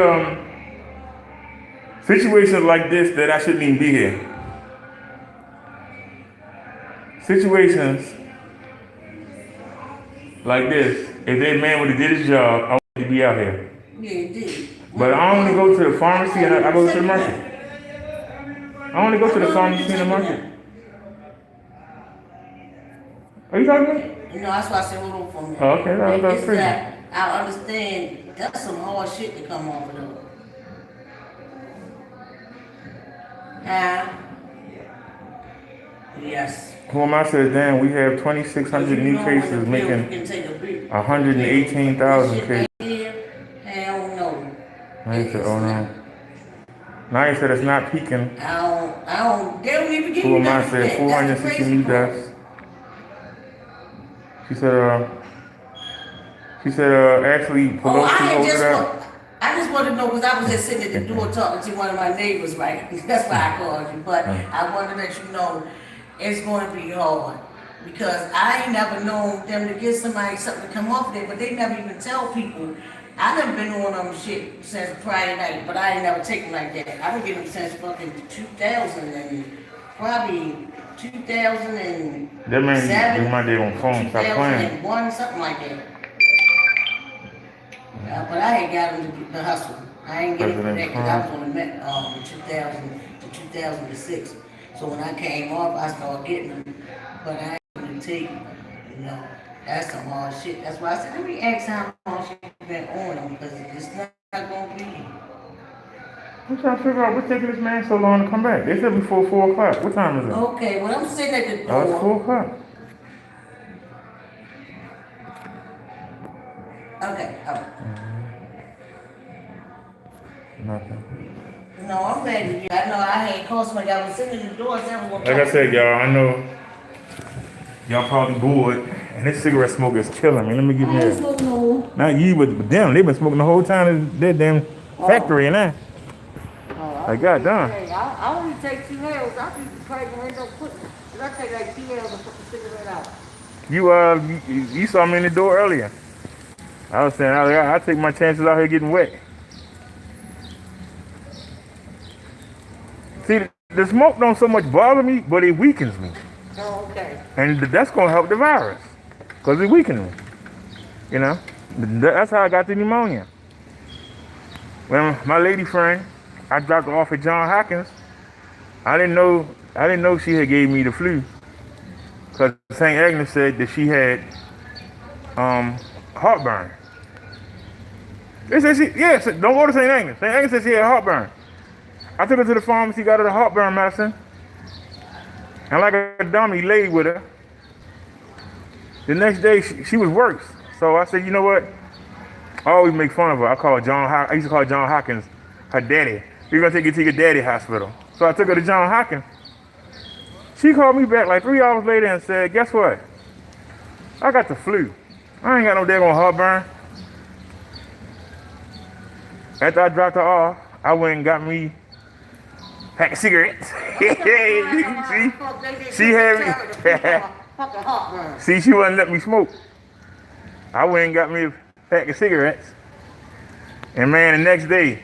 Speaker 1: situations like this that I shouldn't even be here. Situations like this, if that man would have did his job, I would be out here.
Speaker 2: Yeah, it did.
Speaker 1: But I only go to the pharmacy and I go to the market. I only go to the pharmacy and the market. Are you talking to me?
Speaker 2: That's why I said hold on for a minute.
Speaker 1: Oh, okay, that's crazy.
Speaker 2: I understand that's some hard shit to come off of them. Yes.
Speaker 1: Whom said, damn, we have 2,600 new cases making 118,000 cases.
Speaker 2: Hell
Speaker 1: I ain't said, oh no. Now you said it's not peaking.
Speaker 2: They don't even give
Speaker 1: Who
Speaker 2: you
Speaker 1: am I
Speaker 2: nothing.
Speaker 1: said
Speaker 2: That's the
Speaker 1: 460
Speaker 2: crazy
Speaker 1: new
Speaker 2: part.
Speaker 1: deaths. She said, actually,
Speaker 2: Oh,
Speaker 1: Pelosi over that.
Speaker 2: I just want to know, because I was just sitting at the door talking to one of my neighbors, right? That's why I called you. But I want to let you know it's going to be hard. Because I ain't never known them to give somebody something to come off there, but they never even tell people. I done been on them shit since Friday night, but I ain't never taken like that. I been getting them since fucking 2000 and probably 2007.
Speaker 1: That man, they my day on phone, stop playing.
Speaker 2: 2001, something like that. But I ain't got them to hustle. I ain't getting for that because I was on the Met from 2000 to 2006. So when I came off, I started getting them. But I ain't gonna take, you know, that's some hard shit. That's why I said, let me ask how long she been on them because it's not gonna be.
Speaker 1: I'm trying to figure out what's taking this man so long to come back. They said before 4 o'clock. What time is it?
Speaker 2: Okay, well I'm sitting at the door.
Speaker 1: Oh, it's 4 o'clock.
Speaker 2: Okay, all right.
Speaker 1: Nothing.
Speaker 2: No, I'm glad to hear. I know I had called somebody. I was sitting at the door.
Speaker 1: Like I said, y'all, I know y'all probably bored, and this cigarette smoke is killing me. Let me give you that. Not you, but them. They've been smoking the whole time in their damn factory and that. I got done.
Speaker 2: I only take 2 nails. I be pregnant and end up putting. I take like 2 nails and put the cigarette out.
Speaker 1: You saw me in the door earlier. I was saying I take my chances out here getting wet. See, the smoke don't so much bother me, but it weakens me.
Speaker 2: Oh, okay.
Speaker 1: And that's gonna help the virus, cause it weakens me. You know, that's how I got the pneumonia. When my lady friend, I dropped her off at John Hopkins. I didn't know she had gave me the flu, cause St. Agnes said that she had heartburn. They said don't go to St. Agnes. St. Agnes said she had heartburn. I took her to the pharmacy, got her the heartburn medicine, and like a dummy, laid with her. The next day, she was worse. So I said, you know what? I always make fun of her. I used to call John Hopkins her daddy. We're gonna take you to your daddy hospital. So I took her to John Hopkins. She called me back like 3 hours later and said, guess what? I got the flu. I ain't got no daggone heartburn. After I dropped her off, I went and got me a pack of cigarettes. She had me. See, she wouldn't let me smoke. I went and got me a pack of cigarettes. And man, the next day,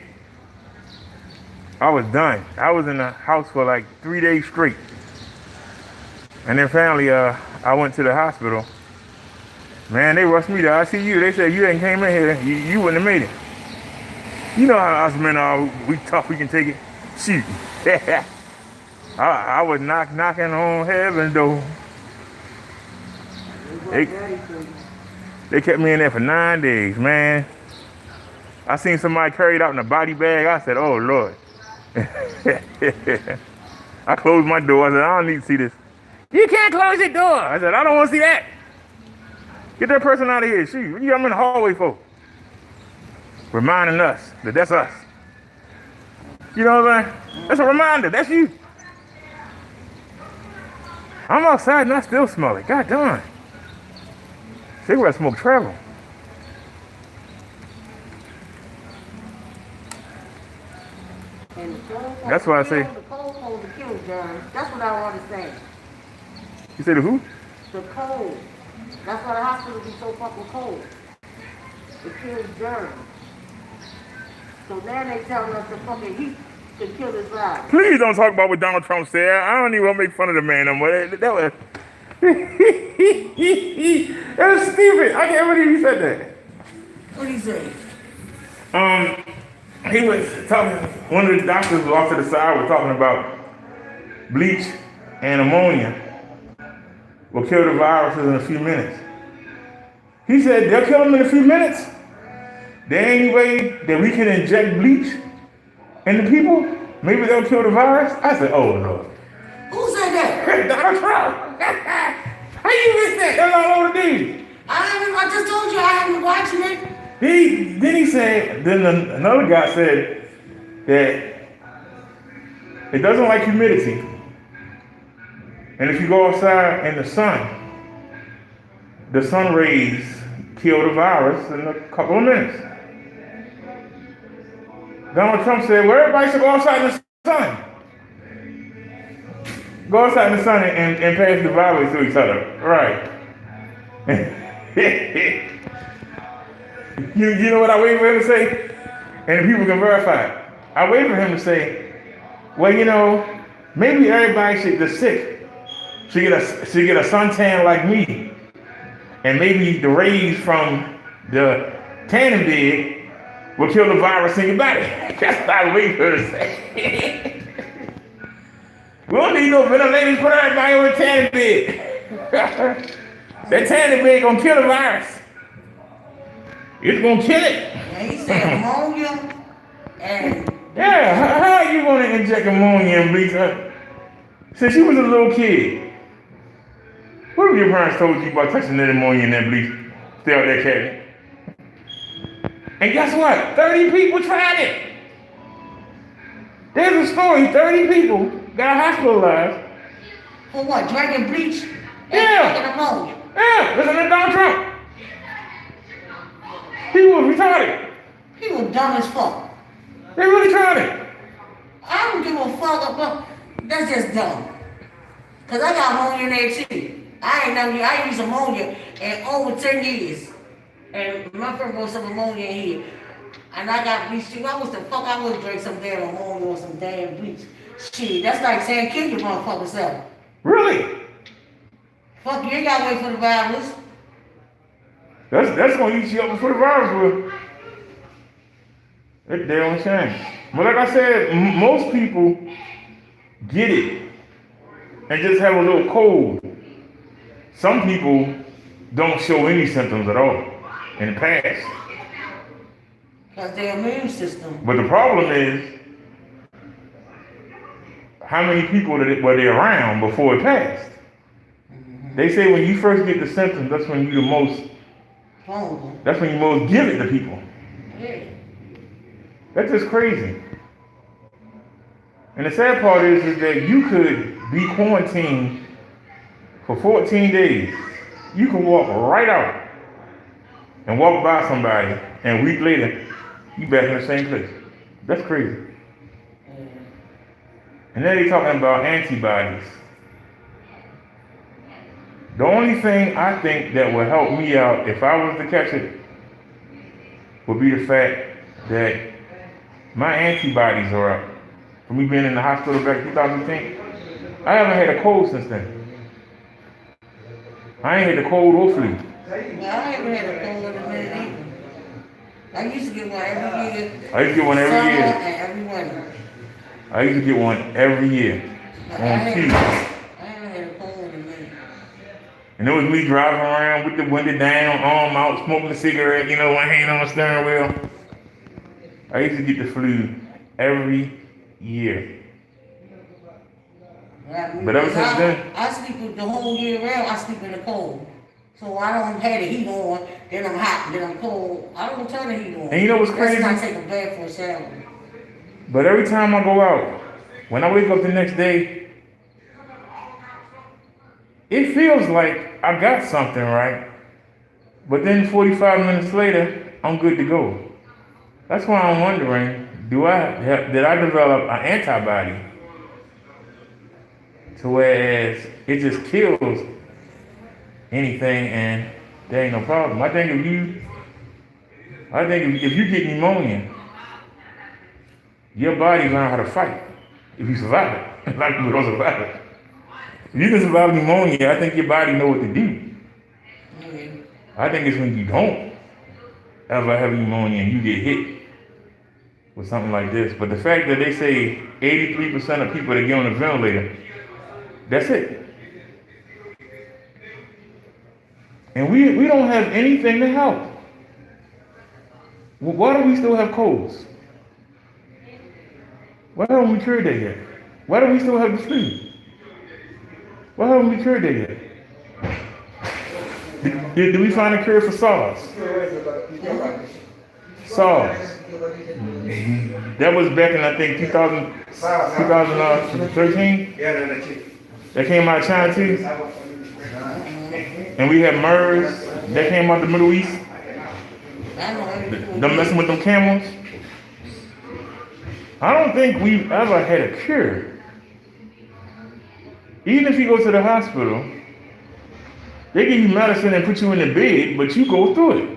Speaker 1: I was done. I was in the house for like 3 days straight. And then finally, I went to the hospital. Man, they rushed me to ICU. They said, you ain't came in here, you wouldn't have made it. You know how us men are, we tough, we can take it. Shoot. I was knocking on heaven's door. They kept me in there for 9 days, man. I seen somebody carried out in a body bag. I said, oh, Lord. I closed my door. I said, I don't need to see this. You can't close your door. I said, I don't want to see that. Get that person out of here. Shoot, what you got me in the hallway for? Reminding us that that's us. You know what I'm saying? That's a reminder. That's you. I'm outside and I still smell it. God darn. Cigarette smoke travel. That's why I say.
Speaker 2: The cold supposed to kill germs. That's what I want to say.
Speaker 1: You say the who?
Speaker 2: The cold. That's why the hospital be so fucking cold. It kills germs. So now they telling us the fucking heat can kill this virus.
Speaker 1: Please don't talk about what Donald Trump said. I don't even want to make fun of the man no more. That was that was stupid. I can't believe he said that.
Speaker 2: What did he say?
Speaker 1: He was talking, one of the doctors was off to the side was talking about bleach and ammonia will kill the viruses in a few minutes. He said they'll kill them in a few minutes. There ain't any way that we can inject bleach into people? Maybe they'll kill the virus? I said, oh Lord.
Speaker 2: Who said that?
Speaker 1: Donald Trump. How you miss that? That's all over the news.
Speaker 2: I just told you I haven't been watching it.
Speaker 1: Then another guy said that it doesn't like humidity. And if you go outside in the sun rays kill the virus in a couple of minutes. Donald Trump said, well, everybody should go outside in the sun. Go outside in the sun and pass the virus to each other. Right. you know what I wait for him to say? And people can verify it. I wait for him to say, well, maybe everybody should get a suntan like me. And maybe the rays from the tanning bed will kill the virus in your body. That's what I wait for him to say. We don't need no ventilators, put everybody on the tanning bed. That tanning bed gonna kill the virus. It's gonna kill it.
Speaker 2: And he said ammonia and...
Speaker 1: Yeah, how are you gonna inject ammonia and bleach her? Since you was a little kid, what have your parents told you about touching that ammonia and that bleach? Stay out that cabinet. And guess what? 30 people tried it. There's a story, 30 people got hospitalized.
Speaker 2: For what, drinking bleach?
Speaker 1: Yeah.
Speaker 2: Drinking ammonia?
Speaker 1: Yeah, listen to Donald Trump. He was retarded.
Speaker 2: He was dumb as fuck.
Speaker 1: They really tried it.
Speaker 2: I don't give a fuck about, that's just dumb. Cause I got ammonia in there too. I use ammonia in over 10 years. And my friend brought some ammonia in here. And I got bleach too. I was the fuck I would drink some damn ammonia or some damn bleach. Shit, that's like saying kill your motherfucking self.
Speaker 1: Really?
Speaker 2: Fuck you ain't gotta wait for the virus.
Speaker 1: That's gonna eat you up before the virus will. It's their own shame. But like I said, most people get it and just have a little cold. Some people don't show any symptoms at all in the past.
Speaker 2: That's their immune system.
Speaker 1: But the problem is, how many people were they around before it passed? Mm-hmm. They say when you first get the symptoms, that's when you the most vulnerable. That's when you most give it to people.
Speaker 2: Yeah.
Speaker 1: That's just crazy. And the sad part is that you could be quarantined for 14 days. You can walk right out and walk by somebody, and a week later, you back in the same place. That's crazy. And then they're talking about antibodies. The only thing I think that would help me out if I was to catch it would be the fact that my antibodies are up. From me being in the hospital back in 2010, I haven't had a cold since then. I ain't had a cold or flu.
Speaker 2: Well, I haven't had a cold in a minute either. I used to get one every year.
Speaker 1: I used to get one every year.
Speaker 2: And every winter.
Speaker 1: I used to get one every year.
Speaker 2: I haven't had a cold in a minute.
Speaker 1: And it was me driving around with the window down, arm out, smoking a cigarette, one hand on the steering wheel. I used to get the flu every year. But ever since then,
Speaker 2: I sleep the whole year round. I sleep in the cold, so I don't have the heat on. Then I'm hot. Then I'm cold. I don't turn the heat on.
Speaker 1: And you know what's crazy?
Speaker 2: That's not take a bath for a shower.
Speaker 1: But every time I go out, when I wake up the next day, it feels like I got something right. But then 45 minutes later, I'm good to go. That's why I'm wondering, did I develop an antibody to whereas it just kills anything and there ain't no problem. I think if you get pneumonia, your body learn how to fight if you survive it. A lot of people don't survive it. If you can survive pneumonia, I think your body know what to do.
Speaker 2: Mm-hmm.
Speaker 1: I think it's when you don't ever have pneumonia and you get hit with something like this. But the fact that they say 83% of people that get on the ventilator, that's it. And we don't have anything to help. Why do we still have colds? Why haven't we cured that yet? Why do we still have the flu? Why haven't we cured that yet? Did we find a cure for SARS? Saw. That was back in, I think, 2013. That came out of China too. And we had MERS. That came out of the Middle East. Them messing with them camels. I don't think we've ever had a cure. Even if you go to the hospital, they give you medicine and put you in the bed, but you go through it.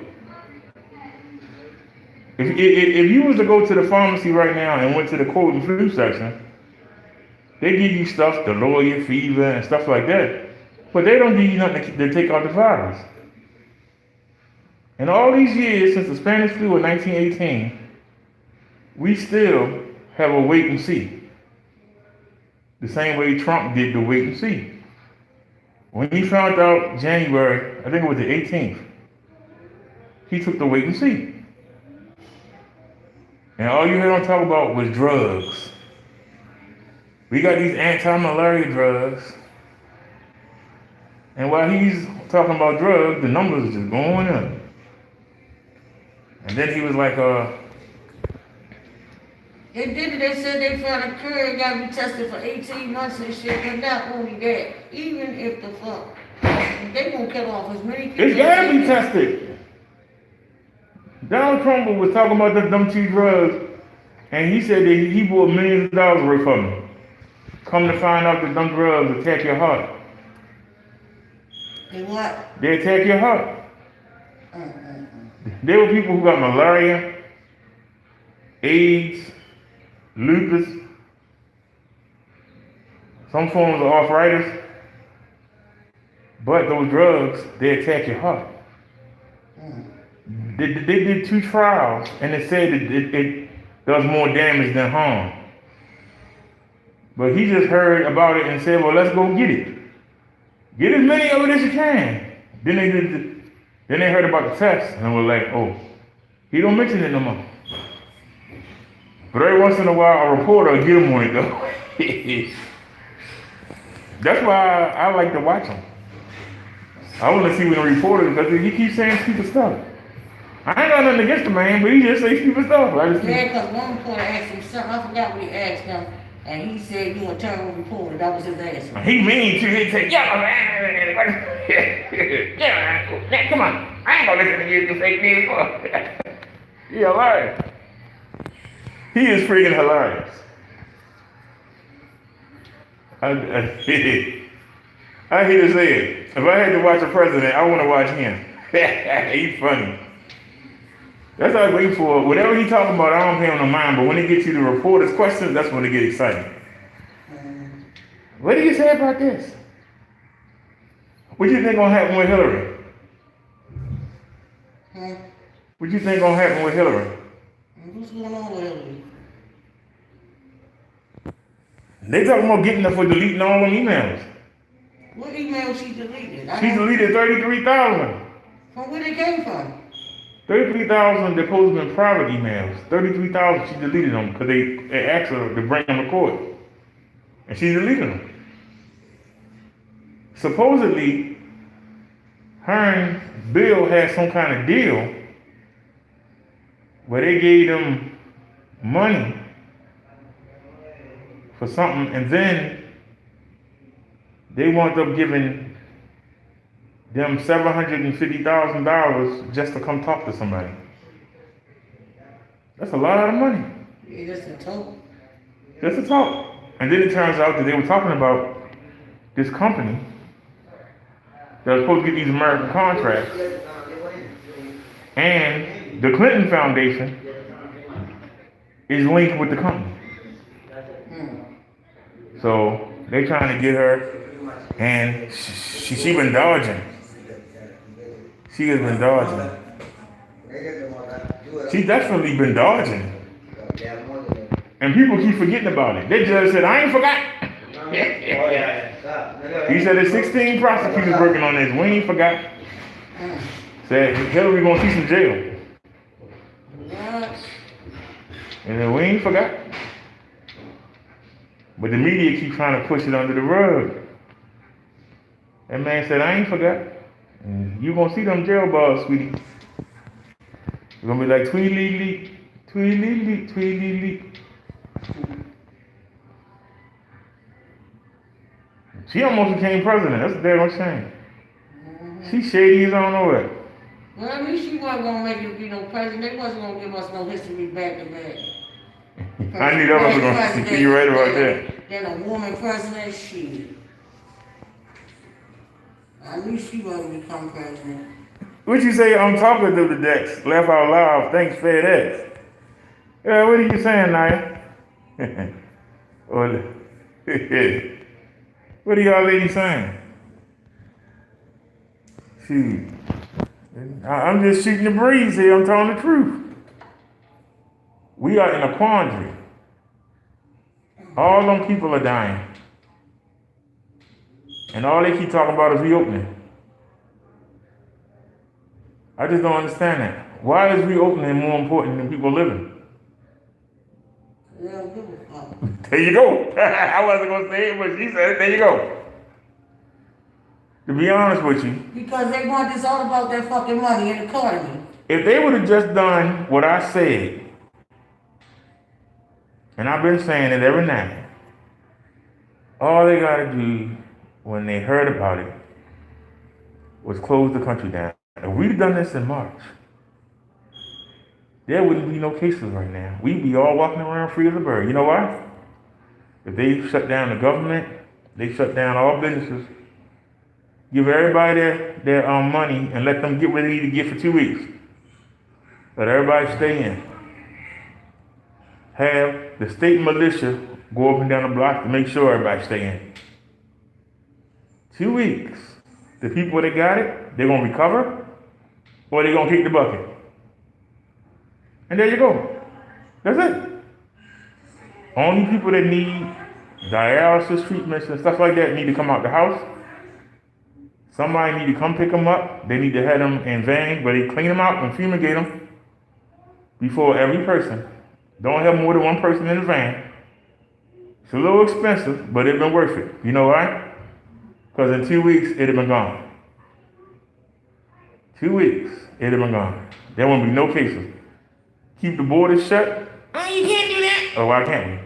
Speaker 1: If you was to go to the pharmacy right now and went to the cold and flu section, they give you stuff to lower your fever and stuff like that, but they don't give you nothing to take out the virus. And all these years since the Spanish flu in 1918, we still have a wait and see. The same way Trump did the wait and see. When he found out January, I think it was the 18th, he took the wait and see. And all you heard him talk about was drugs. We got these anti-malaria drugs. And while he's talking about drugs, the numbers are just going up. And then he was like,
Speaker 2: They said they found a cure and got to be tested for 18 months and shit, but not only that, even if the fuck, they won't kill off as many people.
Speaker 1: it's gotta be tested. Donald Trump was talking about them two drugs, and he said that he bought millions of dollars worth of them. Come to find out that them drugs attack your heart.
Speaker 2: They what?
Speaker 1: They attack your heart. There were people who got malaria, AIDS, lupus, some forms of arthritis, but those drugs, they attack your heart. They did 2 trials, and it said that it does more damage than harm. But he just heard about it and said, well, let's go get it. Get as many of it as you can. Then they heard about the test, and was like, oh, he don't mention it no more. But every once in a while, a reporter will get him on it, though. That's why I like to watch him. I want to see when the reporter, because he keeps saying stupid stuff. I ain't got nothing against the man, but he just say stupid stuff.
Speaker 2: Yeah, because one reporter asked him something, I forgot what he asked him, and he said, you a terrible reporter. That was his answer.
Speaker 1: He mean too. He said, yeah, come on. I ain't gonna listen to you fake news. Yeah, right. He is freaking hilarious. I hate to say it. If I had to watch a president, I want to watch him. He's funny. That's what I wait for. Whatever he talking about, I don't pay him no mind. But when he gets you the reporter's questions, that's when they get excited. What do you say about this? What do you think gonna happen with Hillary? What do you think gonna happen with Hillary?
Speaker 2: What's going on with Hillary?
Speaker 1: They talking about getting her for deleting all them emails.
Speaker 2: What email she deleted?
Speaker 1: She deleted 33,000.
Speaker 2: From where they came from?
Speaker 1: 33,000 that supposed to been private emails. 33,000 she deleted them because they asked her to bring them to court. And she deleted them. Supposedly, her and Bill had some kind of deal where they gave them money for something, and then they wound up giving them $750,000 just to come talk to somebody. That's a lot of money.
Speaker 2: Yeah, just a talk.
Speaker 1: Just a talk. And then it turns out that they were talking about this company that was supposed to get these American contracts, and the Clinton Foundation is linked with the company. So they trying to get her, and she been dodging. She has been dodging. She definitely been dodging. And people keep forgetting about it. They just said, I ain't forgot. He said there's 16 prosecutors working on this. We ain't forgot. Said Hillary gonna see some jail. And then we ain't forgot. But the media keep trying to push it under the rug. That man said, I ain't forgot. And you gonna see them jail bars, sweetie. It's gonna be like Tweedly, Tweedly, Tweedly. She almost became president. That's a damn shame. She shady as I don't know what.
Speaker 2: Well, at least she wasn't gonna make it be no president. They wasn't gonna give us no history back to back.
Speaker 1: I knew that was gonna see you right about that.
Speaker 2: Then a woman president, shit. I knew she wasn't gonna become president.
Speaker 1: What you say? I'm talking to the decks. Laugh out loud. Thanks, FedEx. Yeah, what are you saying, Naya? What are y'all ladies saying? Shoot. I'm just shooting the breeze here. I'm telling the truth. We are in a quandary. All them people are dying. And all they keep talking about is reopening. I just don't understand that. Why is reopening more important than people living?
Speaker 2: Yeah, give a fuck.
Speaker 1: There you go. I wasn't going to say it, but she said it. There you go. To be honest with you.
Speaker 2: Because they want this all about that fucking money and economy.
Speaker 1: If they would have just done what I said, and I've been saying it every night, all they got to do when they heard about it was close the country down. If we'd done this in March, there wouldn't be no cases right now. We'd be all walking around free as a bird. You know why? If they shut down the government, they shut down all businesses, give everybody their money and let them get what they need to get for 2 weeks. Let everybody stay in. Have the state militia go up and down the block to make sure everybody stay in. 2 weeks. The people that got it, they're going to recover, or they're going to kick the bucket. And there you go. That's it. Only people that need dialysis treatments and stuff like that need to come out the house. Somebody need to come pick them up. They need to have them in vans, but they clean them out and fumigate them before every person. Don't have more than one person in the van. It's a little expensive, but it's been worth it. You know why? Because in 2 weeks, it'd have been gone. 2 weeks, it'd have been gone. There won't be no cases. Keep the borders shut. Oh, you can't do that. Oh, why can't we?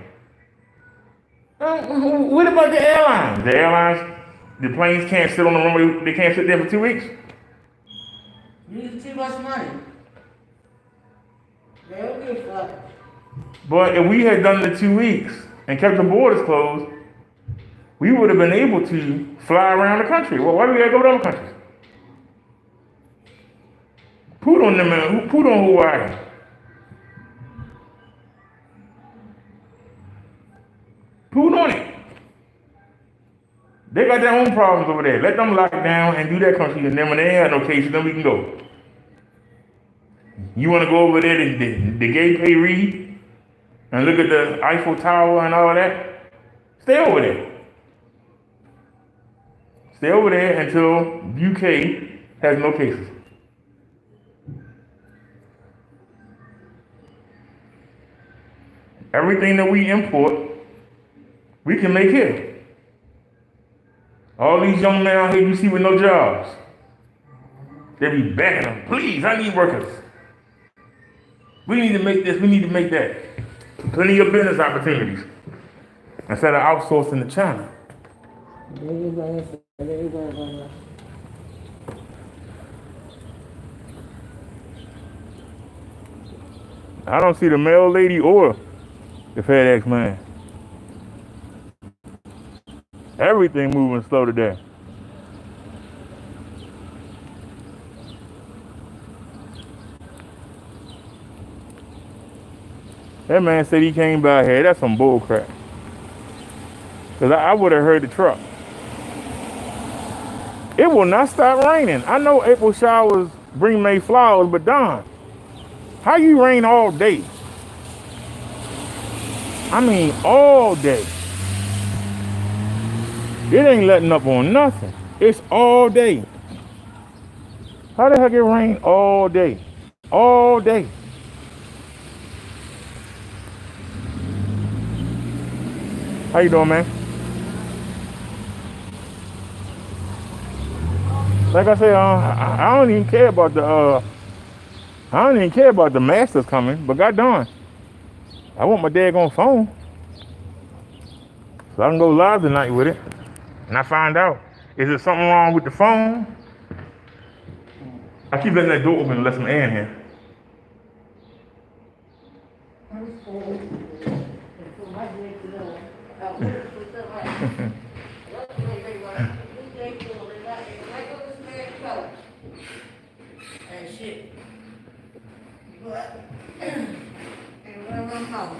Speaker 1: What about the airlines? The airlines, the planes can't sit on the runway. They can't sit there for 2 weeks.
Speaker 2: You need too much money. They don't give a fuck.
Speaker 1: But if we had done the 2 weeks and kept the borders closed, we would have been able to fly around the country. Well, why do we gotta go to other countries? Put on them, man. Put on Hawaii. Put on it. They got their own problems over there. Let them lock down and do that country, and then when they have no cases, then we can go. You want to go over there to the Gay Pay Reed and look at the Eiffel Tower and all of that? Stay over there. Stay over there until UK has no cases. Everything that we import, we can make here. All these young men out here you see with no jobs, they be begging them, please, I need workers. We need to make this, we need to make that. Plenty of business opportunities instead of outsourcing to China. I don't see the mail lady or the FedEx man. Everything moving slow today. That man said he came by here. That's some bull crap. Because I would have heard the truck. It will not stop raining. I know April showers bring May flowers, but Don, how you rain all day? I mean, all day. It ain't letting up on nothing. It's all day. How the heck it rain all day? All day. How you doing, man? Like I said, I don't even care about I don't even care about the masters coming, but goddamn, I want my daggone phone so I can go live tonight with it. And I find out, is there something wrong with the phone? I keep letting that door open and let some air in here.
Speaker 2: And shit. But, and when I'm home,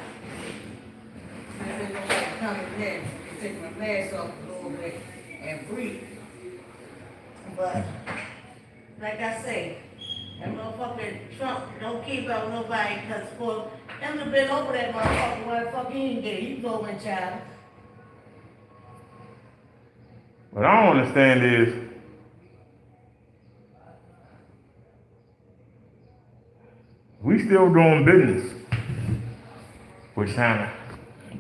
Speaker 2: I just go back to come in there and take my mask off a little bit and breathe. But, like I say, that motherfucking Trump don't keep up nobody, cause for him to been over that motherfucker, he ain't get it. He go in China.
Speaker 1: What I don't understand is, we still doing business with China.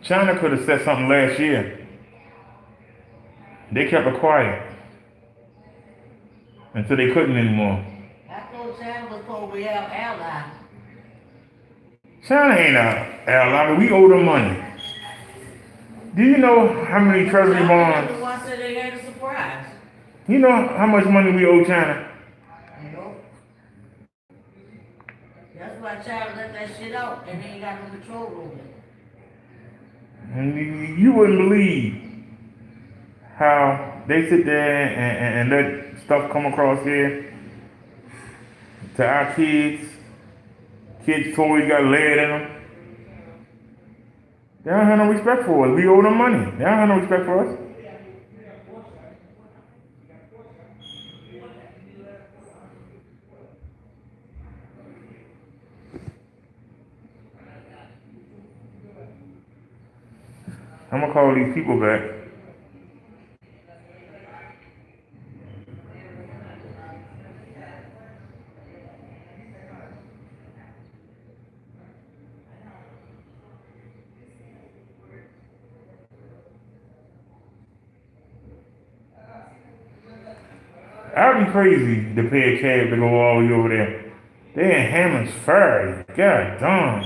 Speaker 1: China could have said something last year. They kept it quiet until they couldn't anymore.
Speaker 2: I thought China was supposed to be our ally.
Speaker 1: China ain't our ally. We owe them money. Do you know how many treasury bonds?
Speaker 2: The one said they had a surprise.
Speaker 1: You know how much money we owe China?
Speaker 2: You know? That's why China let that shit out and they ain't got no control over it.
Speaker 1: And you wouldn't believe how they sit there and let stuff come across here to our kids. Kids' toys got lead in them. They don't have no respect for us. We owe them money. They don't have no respect for us. I'm gonna call these people back. I'd be crazy to pay a cab to go all the way over there. They in Hammond's Ferry. God darn.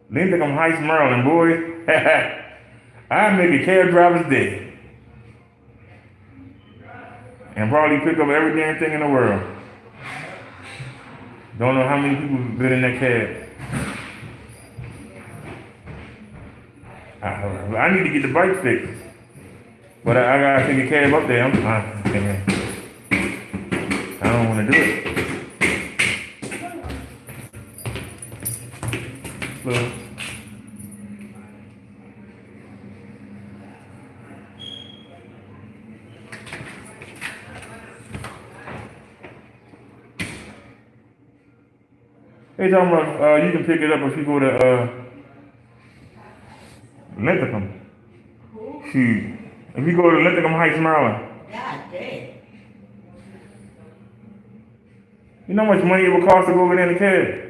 Speaker 1: They think I'm Heights, Maryland, boy. I'd make a cab driver's day. And probably pick up every damn thing in the world. Don't know how many people been in that cab. I need to get the bike fixed. But I gotta take a cab up there. I don't want to do it. So, they talking about you can pick it up if you go to Linthicum. Shoot. If you go to Linthicum Heights, Maryland.
Speaker 2: God damn.
Speaker 1: You know how much money it would cost to go over there in the cab?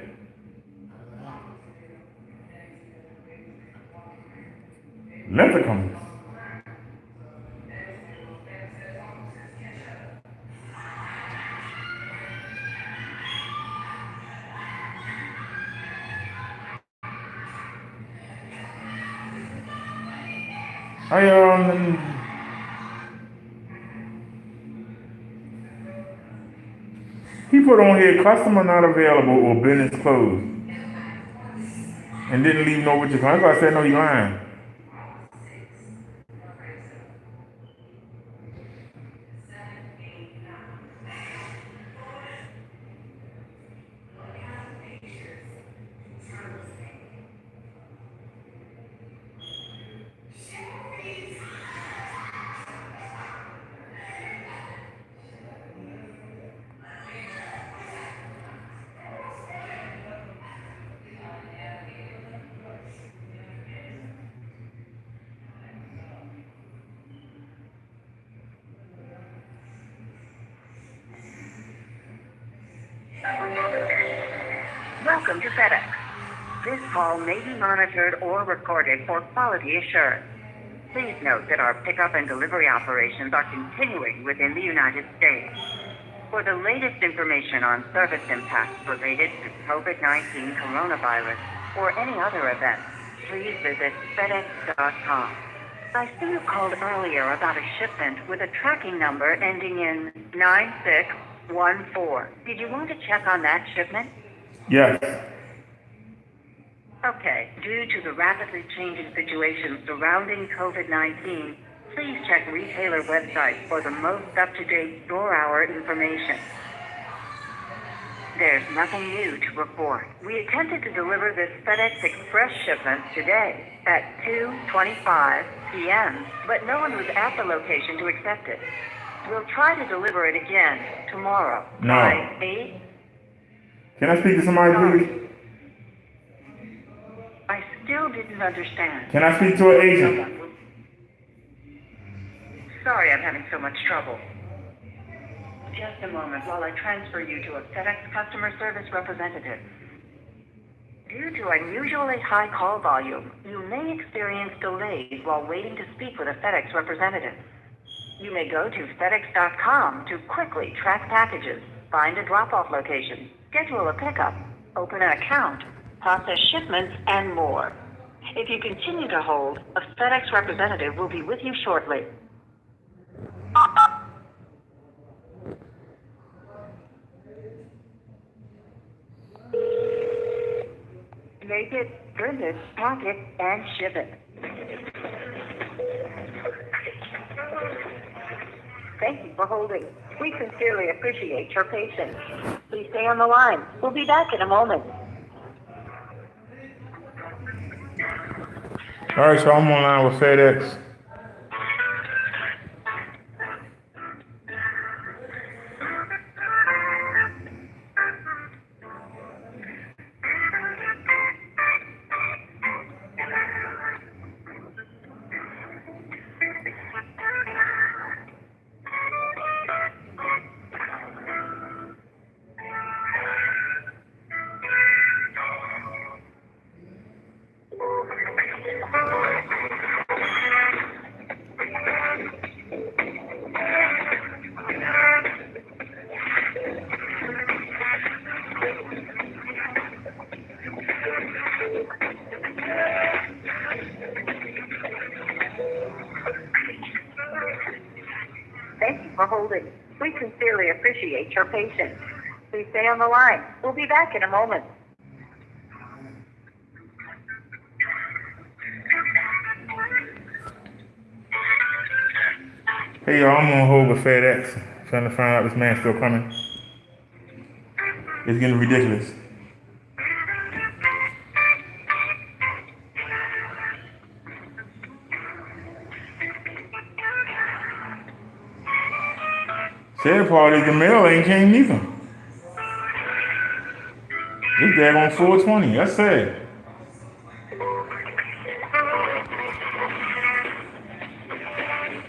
Speaker 1: Linthicum. He put on here customer not available or business closed. And didn't leave no what you call. That's why I said no, you lying.
Speaker 4: Welcome to FedEx. This call may be monitored or recorded for quality assurance. Please note that our pickup and delivery operations are continuing within the United States. For the latest information on service impacts related to COVID-19 coronavirus or any other event, please visit FedEx.com. I see you called earlier about a shipment with a tracking number ending in 9614. Did you want to check on that shipment?
Speaker 1: Yes.
Speaker 4: Okay. Due to the rapidly changing situation surrounding COVID-19, please check retailer websites for the most up-to-date store hour information. There's nothing new to report. We attempted to deliver this FedEx Express shipment today at 2:25 p.m., but no one was at the location to accept it. We'll try to deliver it again tomorrow
Speaker 1: No.
Speaker 4: by 8.
Speaker 1: Can I speak to somebody, please?
Speaker 4: I still didn't understand.
Speaker 1: Can I speak to an agent?
Speaker 4: Sorry I'm having so much trouble. Just a moment while I transfer you to a FedEx customer service representative. Due to unusually high call volume, you may experience delays while waiting to speak with a FedEx representative. You may go to FedEx.com to quickly track packages, find a drop-off location, schedule a pickup, open an account, process shipments, and more. If you continue to hold, a FedEx representative will be with you shortly. Make it, print it, pack it, and ship it. Thank you for holding. We sincerely appreciate your patience. Please stay on the line. We'll be back in a moment.
Speaker 1: All right, so I'm online with FedEx.
Speaker 4: Thank you for holding. We sincerely appreciate your patience. Please stay on the line. We'll be back in a moment.
Speaker 1: Hey, y'all, I'm on hold with FedEx, trying to find out this man's still coming. It's getting ridiculous. Sad part is the mail ain't came neither. This daggone 420, that's sad.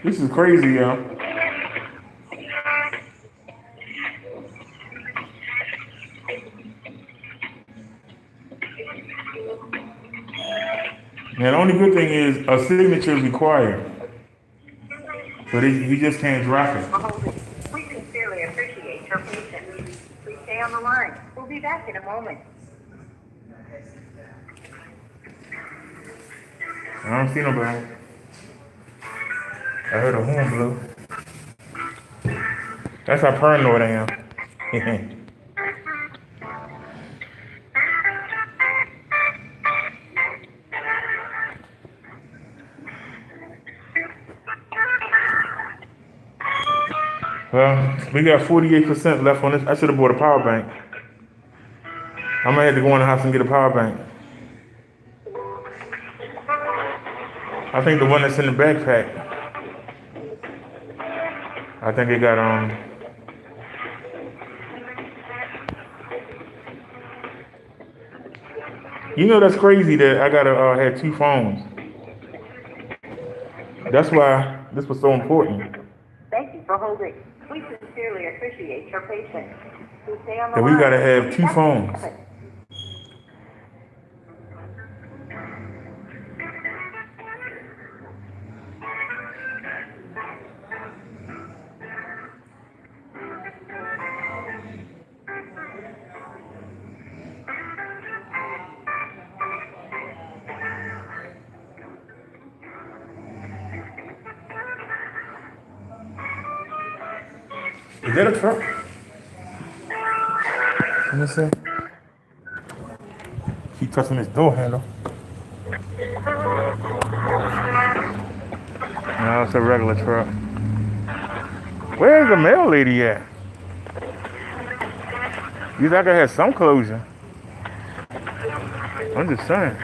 Speaker 1: This is crazy, y'all. Now, the only good thing is a signature is required. So he just can't drop it.
Speaker 4: We sincerely appreciate your patience. Please stay on the line. We'll be back in a moment.
Speaker 1: I don't see nobody. I heard a horn blow. That's how paranoid I am. Well, we got 48% left on this. I should have bought a power bank. I might have to go in the house and get a power bank. I think the one that's in the backpack. I think it got You know that's crazy that I gotta had 2 phones. That's why this was so important.
Speaker 4: Thank you for holding. We sincerely appreciate your patience. Please stay on the
Speaker 1: That
Speaker 4: line.
Speaker 1: we gotta have 2 phones. Is that a truck? Let me see. Keep touching this door handle. No, it's a regular truck. Where's the mail lady at? You think I had some closure? I'm just saying.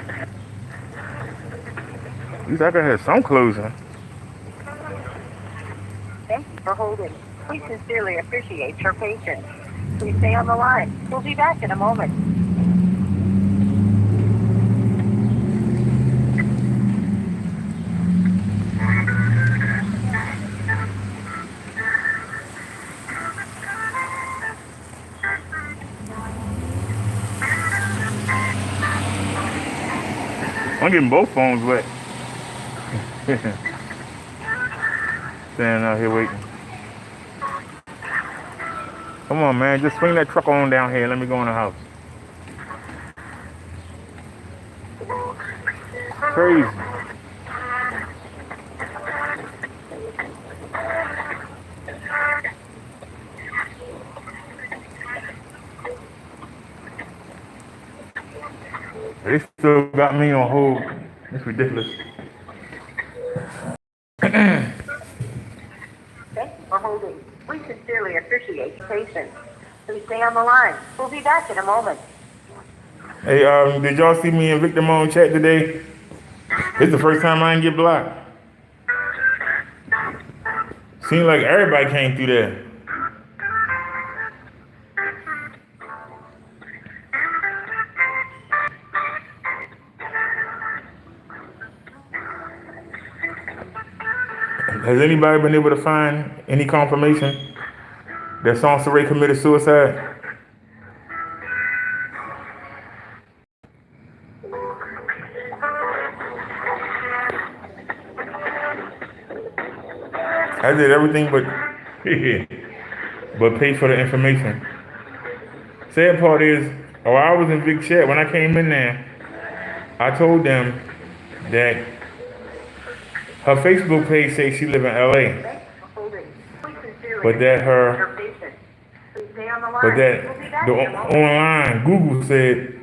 Speaker 1: You think I had some closure?
Speaker 4: Thank you for holding. We sincerely appreciate your patience. Please stay on the line. We'll be back in a moment.
Speaker 1: I'm getting both phones wet. Standing out here waiting. Come on, man. Just swing that truck on down here. Let me go in the house. Crazy. They still got me on hold. It's ridiculous.
Speaker 4: Thank you for holding. We sincerely appreciate your patience. Please stay on the line. We'll be back in a moment.
Speaker 1: Hey, did y'all see me in Victor Moan chat today? It's the first time I didn't get blocked. Seemed like everybody came through there. Has anybody been able to find any confirmation that Sansaray committed suicide? I did everything but but pay for the information. Sad part is, I was in big chat. When I came in there, I told them that her Facebook page says she live in LA, but that the online Google said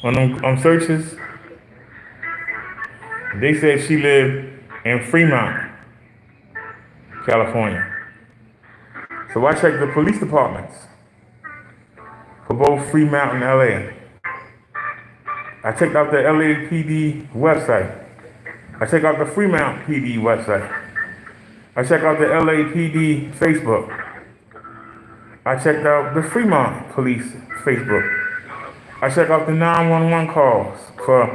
Speaker 1: on them searches, they said she lived in Fremont, California. So I checked the police departments for both Fremont and LA. I checked out the LAPD website. I checked out the Fremont PD website. I checked out the LAPD Facebook. I checked out the Fremont Police Facebook. I checked out the 911 calls for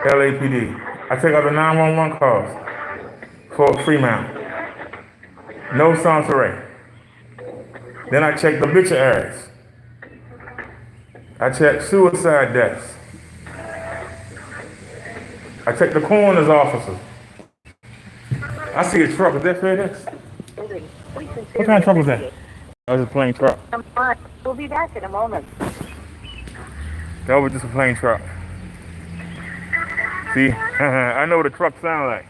Speaker 1: LAPD. I checked out the 911 calls for Fremont. No Sansaray. Then I checked the obituaries. I checked suicide deaths. I checked the coroner's officer. I see a truck. Is that FedEx? What kind of truck was that? That was a plain truck.
Speaker 4: We'll be back in a moment.
Speaker 1: That was just a plain truck. See, I know what the truck sound like.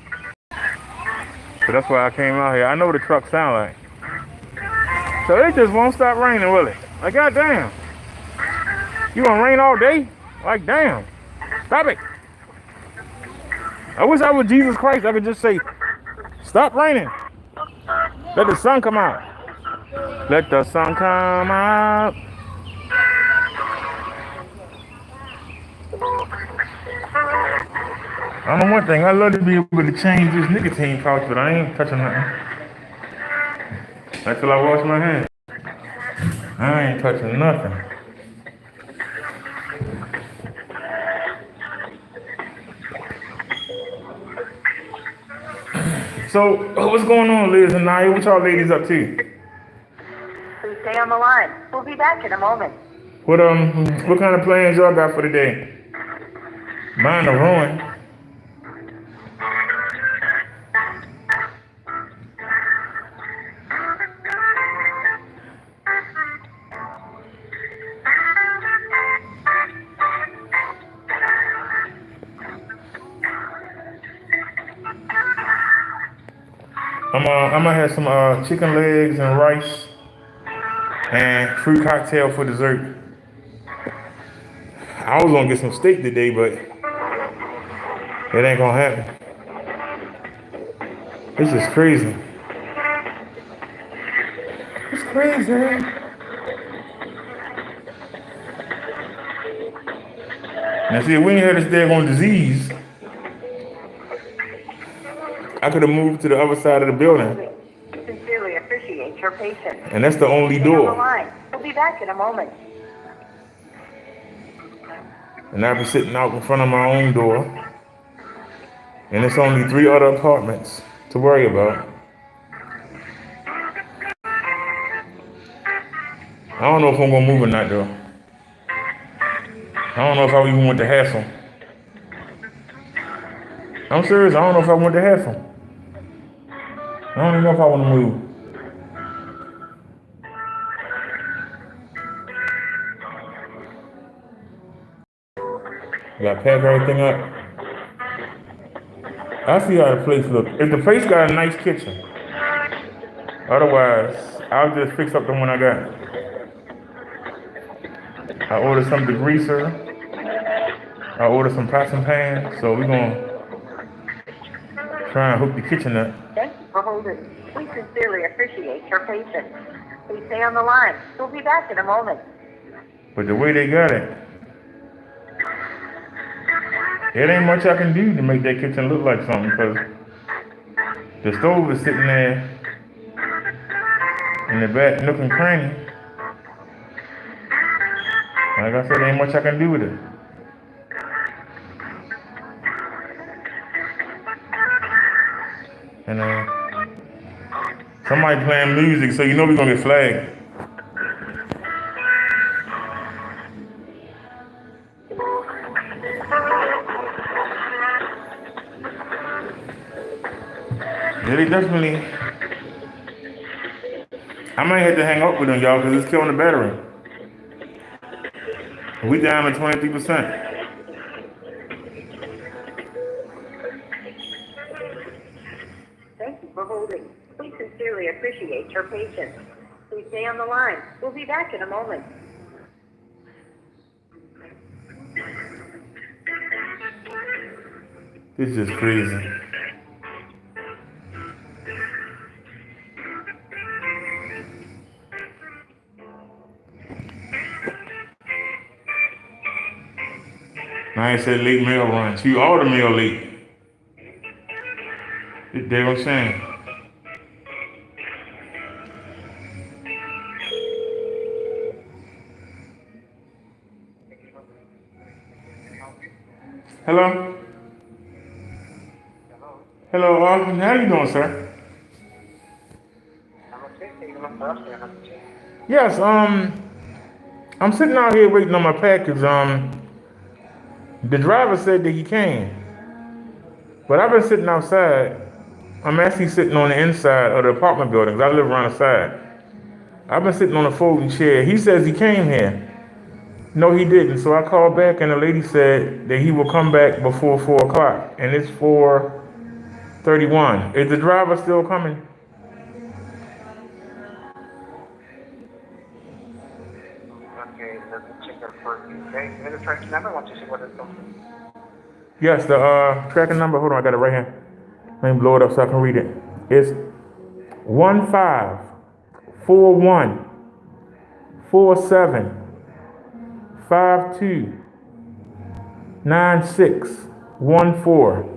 Speaker 1: So that's why I came out here. I know what the truck sound like. So it just won't stop raining, will it? Like, goddamn. You gonna rain all day? Like, damn. Stop it. I wish I was Jesus Christ. I could just say, stop raining. Let the sun come out. Let the sun come out. I know one thing. I love to be able to change this nicotine pouch, but I ain't touching nothing. Until I wash my hands. I ain't touching nothing. So, what's going on, Liz and Naya? What y'all ladies up to?
Speaker 4: Please stay on the line. We'll be back in a moment.
Speaker 1: What kind of plans y'all got for the day? Mine are ruined. I'm gonna have some chicken legs and rice and fruit cocktail for dessert. I was gonna get some steak today, but it ain't gonna happen. This is crazy. It's crazy, man. Now see, if we ain't had this daggone disease, I could have moved to the other side of the building.
Speaker 4: Sincerely appreciate your patience.
Speaker 1: And that's the only
Speaker 4: Stay on the
Speaker 1: door.
Speaker 4: line. We'll be back in a moment.
Speaker 1: And I've been sitting out in front of my own door. And it's only 3 other apartments to worry about. I don't know if I'm gonna move or not though. I don't know if I even want the hassle. I'm serious, I don't know if I want the hassle. I don't even know if I want to move. Gotta pack everything up. I see how the place looks. If the place got a nice kitchen. Otherwise, I'll just fix up the one I got. I ordered some degreaser. I ordered some pots and pans. So we're gonna try and hook the kitchen up.
Speaker 4: Thank you for holding. We sincerely appreciate your patience. Please stay on the line. We'll be back in a moment.
Speaker 1: But the way they got it, it ain't much I can do to make that kitchen look like something, because the stove is sitting there in the back nook and cranny. Like I said, there ain't much I can do with it. And somebody playing music, so you know we're gonna get flagged. Yeah, they definitely. I might have to hang up with them, y'all, because it's killing the battery. We down to 23%.
Speaker 4: Thank you for holding. We sincerely appreciate your patience. Please stay on the line. We'll be back in a moment.
Speaker 1: This is crazy. I ain't said late mail run. See, all the mail late. It's damn shame. Hello? Hello, how you doing, sir? Yes, I'm sitting out here waiting on my package. The driver said that he came, but I've been sitting outside. I'm actually sitting on the inside of the apartment buildings. I live around the side. I've been sitting on a folding chair. He says he came here. No, he didn't. So I called back, and the lady said that he will come back before 4 o'clock, and it's 4:31. Is the driver still coming?
Speaker 5: Okay, let me check that for you. Okay, you have the tracking number? Want to see what it's going to be?
Speaker 1: Yes, the tracking number. Hold on, I got it right here. Let me blow it up so I can read it. It's 154147529614.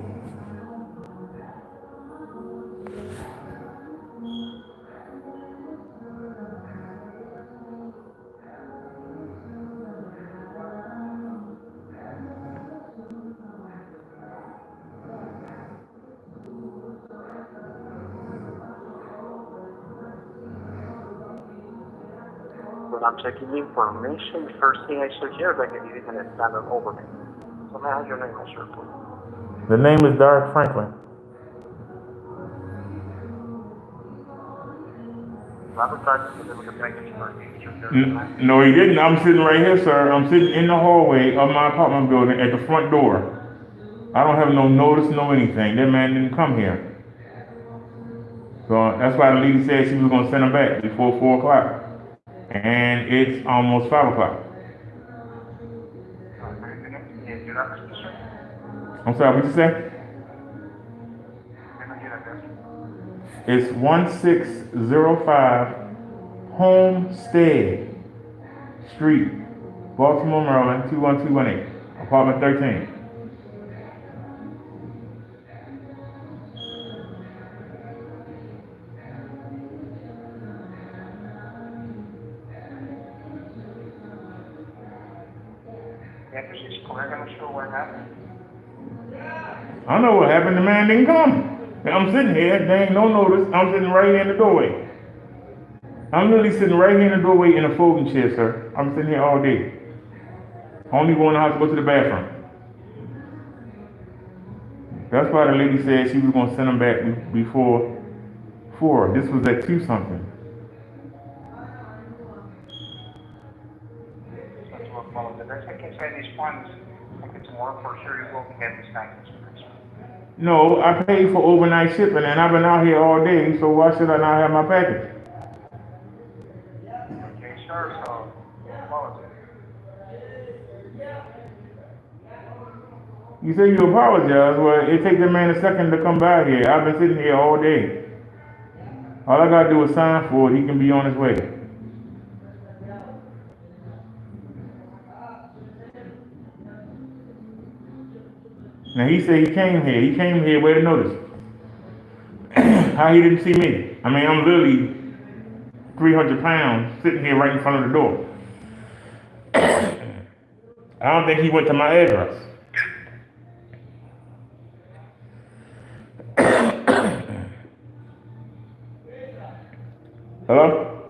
Speaker 5: When I'm checking the information, the first thing I should hear is I can use an standard overlay. So may I have your name, sir, please?
Speaker 1: The name is Derrick Franklin.
Speaker 5: Robert Clark, to deliver the package for you.
Speaker 1: No, he didn't. I'm sitting right here, sir. I'm sitting in the hallway of my apartment building at the front door. I don't have no notice, no anything. That man didn't come here. So that's why the lady said she was going to send him back before 4 o'clock. and it's almost 5 o'clock.
Speaker 5: Yes, your address, please, sir.
Speaker 1: I'm sorry, what you say?
Speaker 5: Can I get address?
Speaker 1: It's 1605 Homestead Street, Baltimore, Maryland, 21218, apartment 13.
Speaker 5: The address is correct. I'm not sure what happened.
Speaker 1: I know what happened. The man didn't come. I'm sitting here. There ain't no notice. I'm sitting right here in the doorway. I'm literally sitting right here in the doorway in a folding chair, sir. I'm sitting here all day. Only going out to go to the bathroom. That's why the lady said she was going to send him back before 4. This was at 2 something.
Speaker 5: So to apologize. The best I can say is once I get to work, for sure you will get this package.
Speaker 1: No, I paid for overnight shipping and I've been out here all day, so why should I not have my package?
Speaker 5: Okay, sure. So apologize.
Speaker 1: You say you apologize. Well, it takes the man a second to come by here. I've been sitting here all day. All I gotta do is sign for it. He can be on his way. Now he said he came here. He came here with a notice. How he didn't see me? I mean, I'm literally 300 pounds sitting here right in front of the door. I don't think he went to my address. Hello?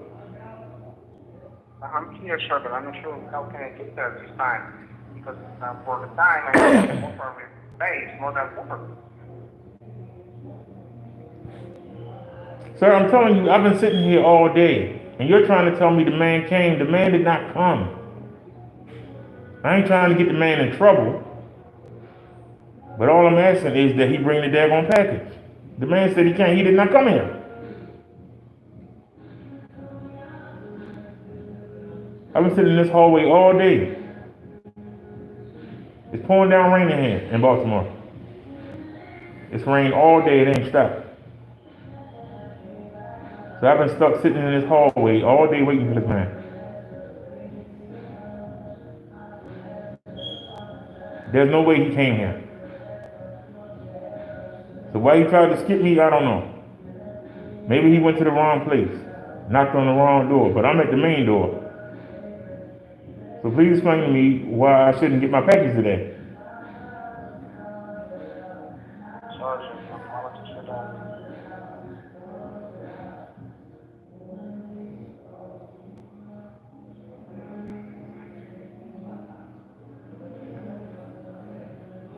Speaker 5: I'm here, sure, but I'm not sure how can I get there this time. Because for the time, I have to offer with base more than 4.
Speaker 1: Sir, I'm telling you, I've been sitting here all day. And you're trying to tell me the man came. The man did not come. I ain't trying to get the man in trouble. But all I'm asking is that he bring the daggone package. The man said he can't. He did not come here. I've been sitting in this hallway all day. It's pouring down rain in here in Baltimore. It's rained all day. It ain't stopped. So I've been stuck sitting in this hallway all day waiting for this man. There's no way he came here. So why he tried to skip me, I don't know. Maybe he went to the wrong place, knocked on the wrong door, but I'm at the main door. So please explain to me why I shouldn't get my package today.
Speaker 5: Sorry, sir. Apologies for that.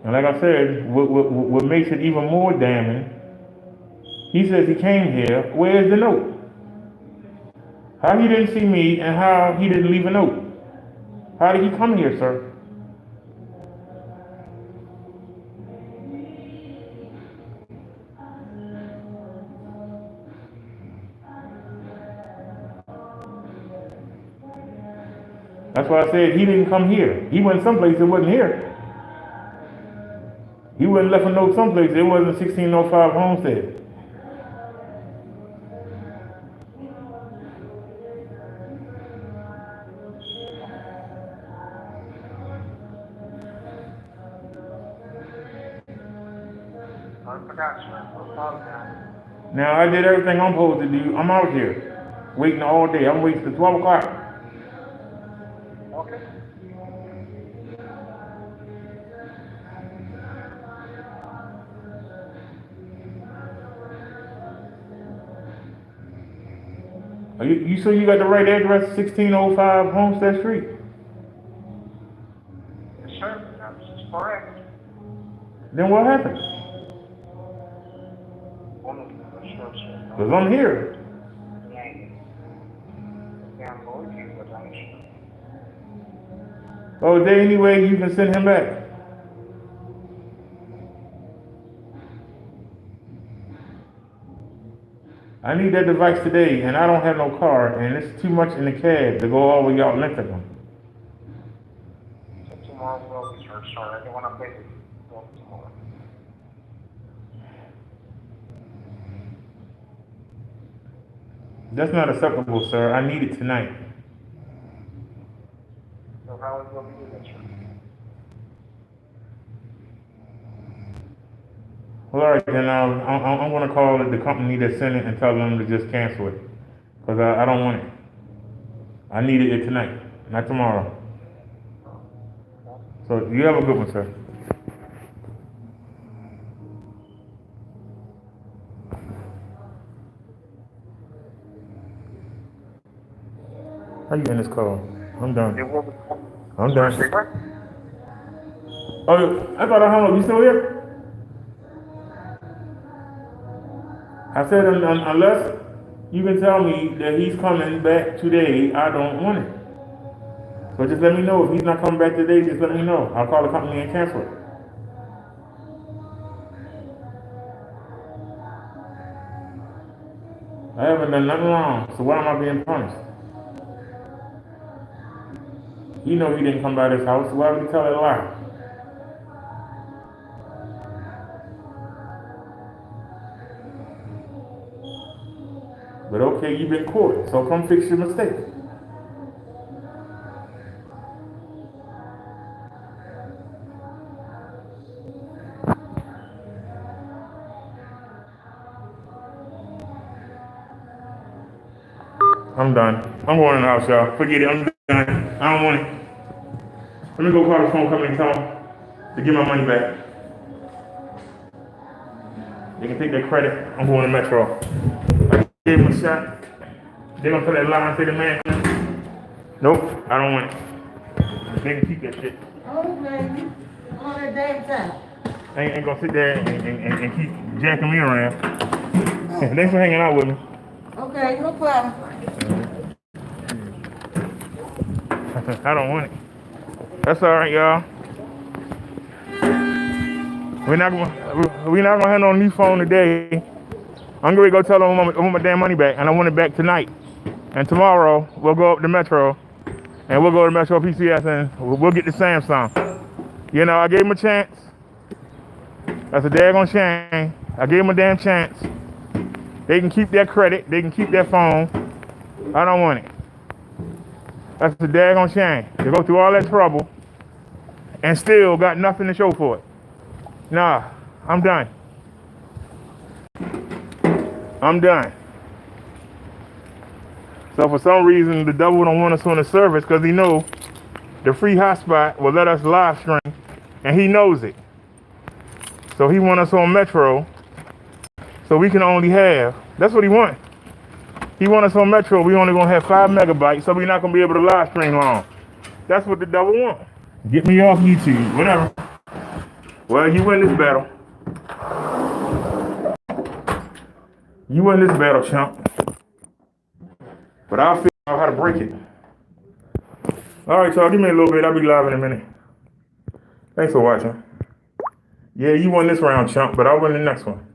Speaker 1: And like I said, what makes it even more damning, he says he came here. Where's the note? How he didn't see me and how he didn't leave a note? How did he come here, sir? That's why I said he didn't come here. He went someplace that wasn't here. He wouldn't left a note someplace. It wasn't 1605 Homestead.
Speaker 5: I forgot, sir. I apologize.
Speaker 1: Now I did everything I'm supposed to do. I'm out here waiting all day. I'm waiting till 12 o'clock.
Speaker 5: Okay.
Speaker 1: You sure you got the right address, 1605 Homestead Street?
Speaker 5: Yes, sir. That's correct.
Speaker 1: Then what happened?
Speaker 5: Sure, sir.
Speaker 1: Because I'm here.
Speaker 5: Yeah, I'm going to, but I'm sure.
Speaker 1: Oh, is there any way you can send him back? I need that device today, and I don't have no car, and it's too much in the cab to go all the way out Lincoln.
Speaker 5: So tomorrow will be, sir. Sorry, I don't want to pay you. Well, tomorrow.
Speaker 1: That's not acceptable, sir. I need it tonight.
Speaker 5: So how it will be then, sir?
Speaker 1: Well, all right, then I'm going to call the company that sent it and tell them to just cancel it. Because I don't want it. I needed it tonight, not tomorrow. So you have a good one, sir. How you end this call? I'm done.
Speaker 5: It will be.
Speaker 1: I'm done.
Speaker 5: Say what?
Speaker 1: Oh, I thought I hung up. You still here? I said unless you can tell me that he's coming back today, I don't want it. So just let me know. If he's not coming back today, just let me know. I'll call the company and cancel it. I haven't done nothing wrong, so why am I being punished? You know he didn't come by this house, so why would he tell a lie? But okay, you've been caught, so come fix your mistake. I'm done. I'm going in the house, y'all. Forget it. I'm done. I don't want it. Let me go call the phone company and tell them to get my money back. They can take their credit. I'm going to Metro. I gave them a shot. They're going to put that lie and say the man. Nope, I don't want it. They can keep that shit.
Speaker 2: Oh, baby. All that damn time.
Speaker 1: I ain't going to sit there and keep jacking me around. Thanks for hanging out with me.
Speaker 2: Okay, no problem.
Speaker 1: I don't want it. That's all right, y'all. We're not gonna have no new phone today. I'm gonna go tell them I want my damn money back, and I want it back tonight. And tomorrow we'll go up to Metro, and we'll go to Metro PCS, and we'll get the Samsung. You know, I gave him a chance. That's a daggone shame. I gave him a damn chance. They can keep their credit. They can keep their phone. I don't want it. That's a daggone shame. They go through all that trouble and still got nothing to show for it. Nah, I'm done. I'm done. So for some reason, the devil don't want us on the service because he knows the free hotspot will let us live stream, and he knows it. So he want us on Metro, so we can only have, that's what he want. He want us on Metro, we only gonna have 5 megabytes, so we're not gonna be able to live stream long. That's what the devil want. Get me off YouTube, whatever. Well, you win this battle. You win this battle, chump. But I'll figure out how to break it. All right, y'all, give me a little bit. I'll be live in a minute. Thanks for watching. Yeah, you won this round, chump, but I'll win the next one.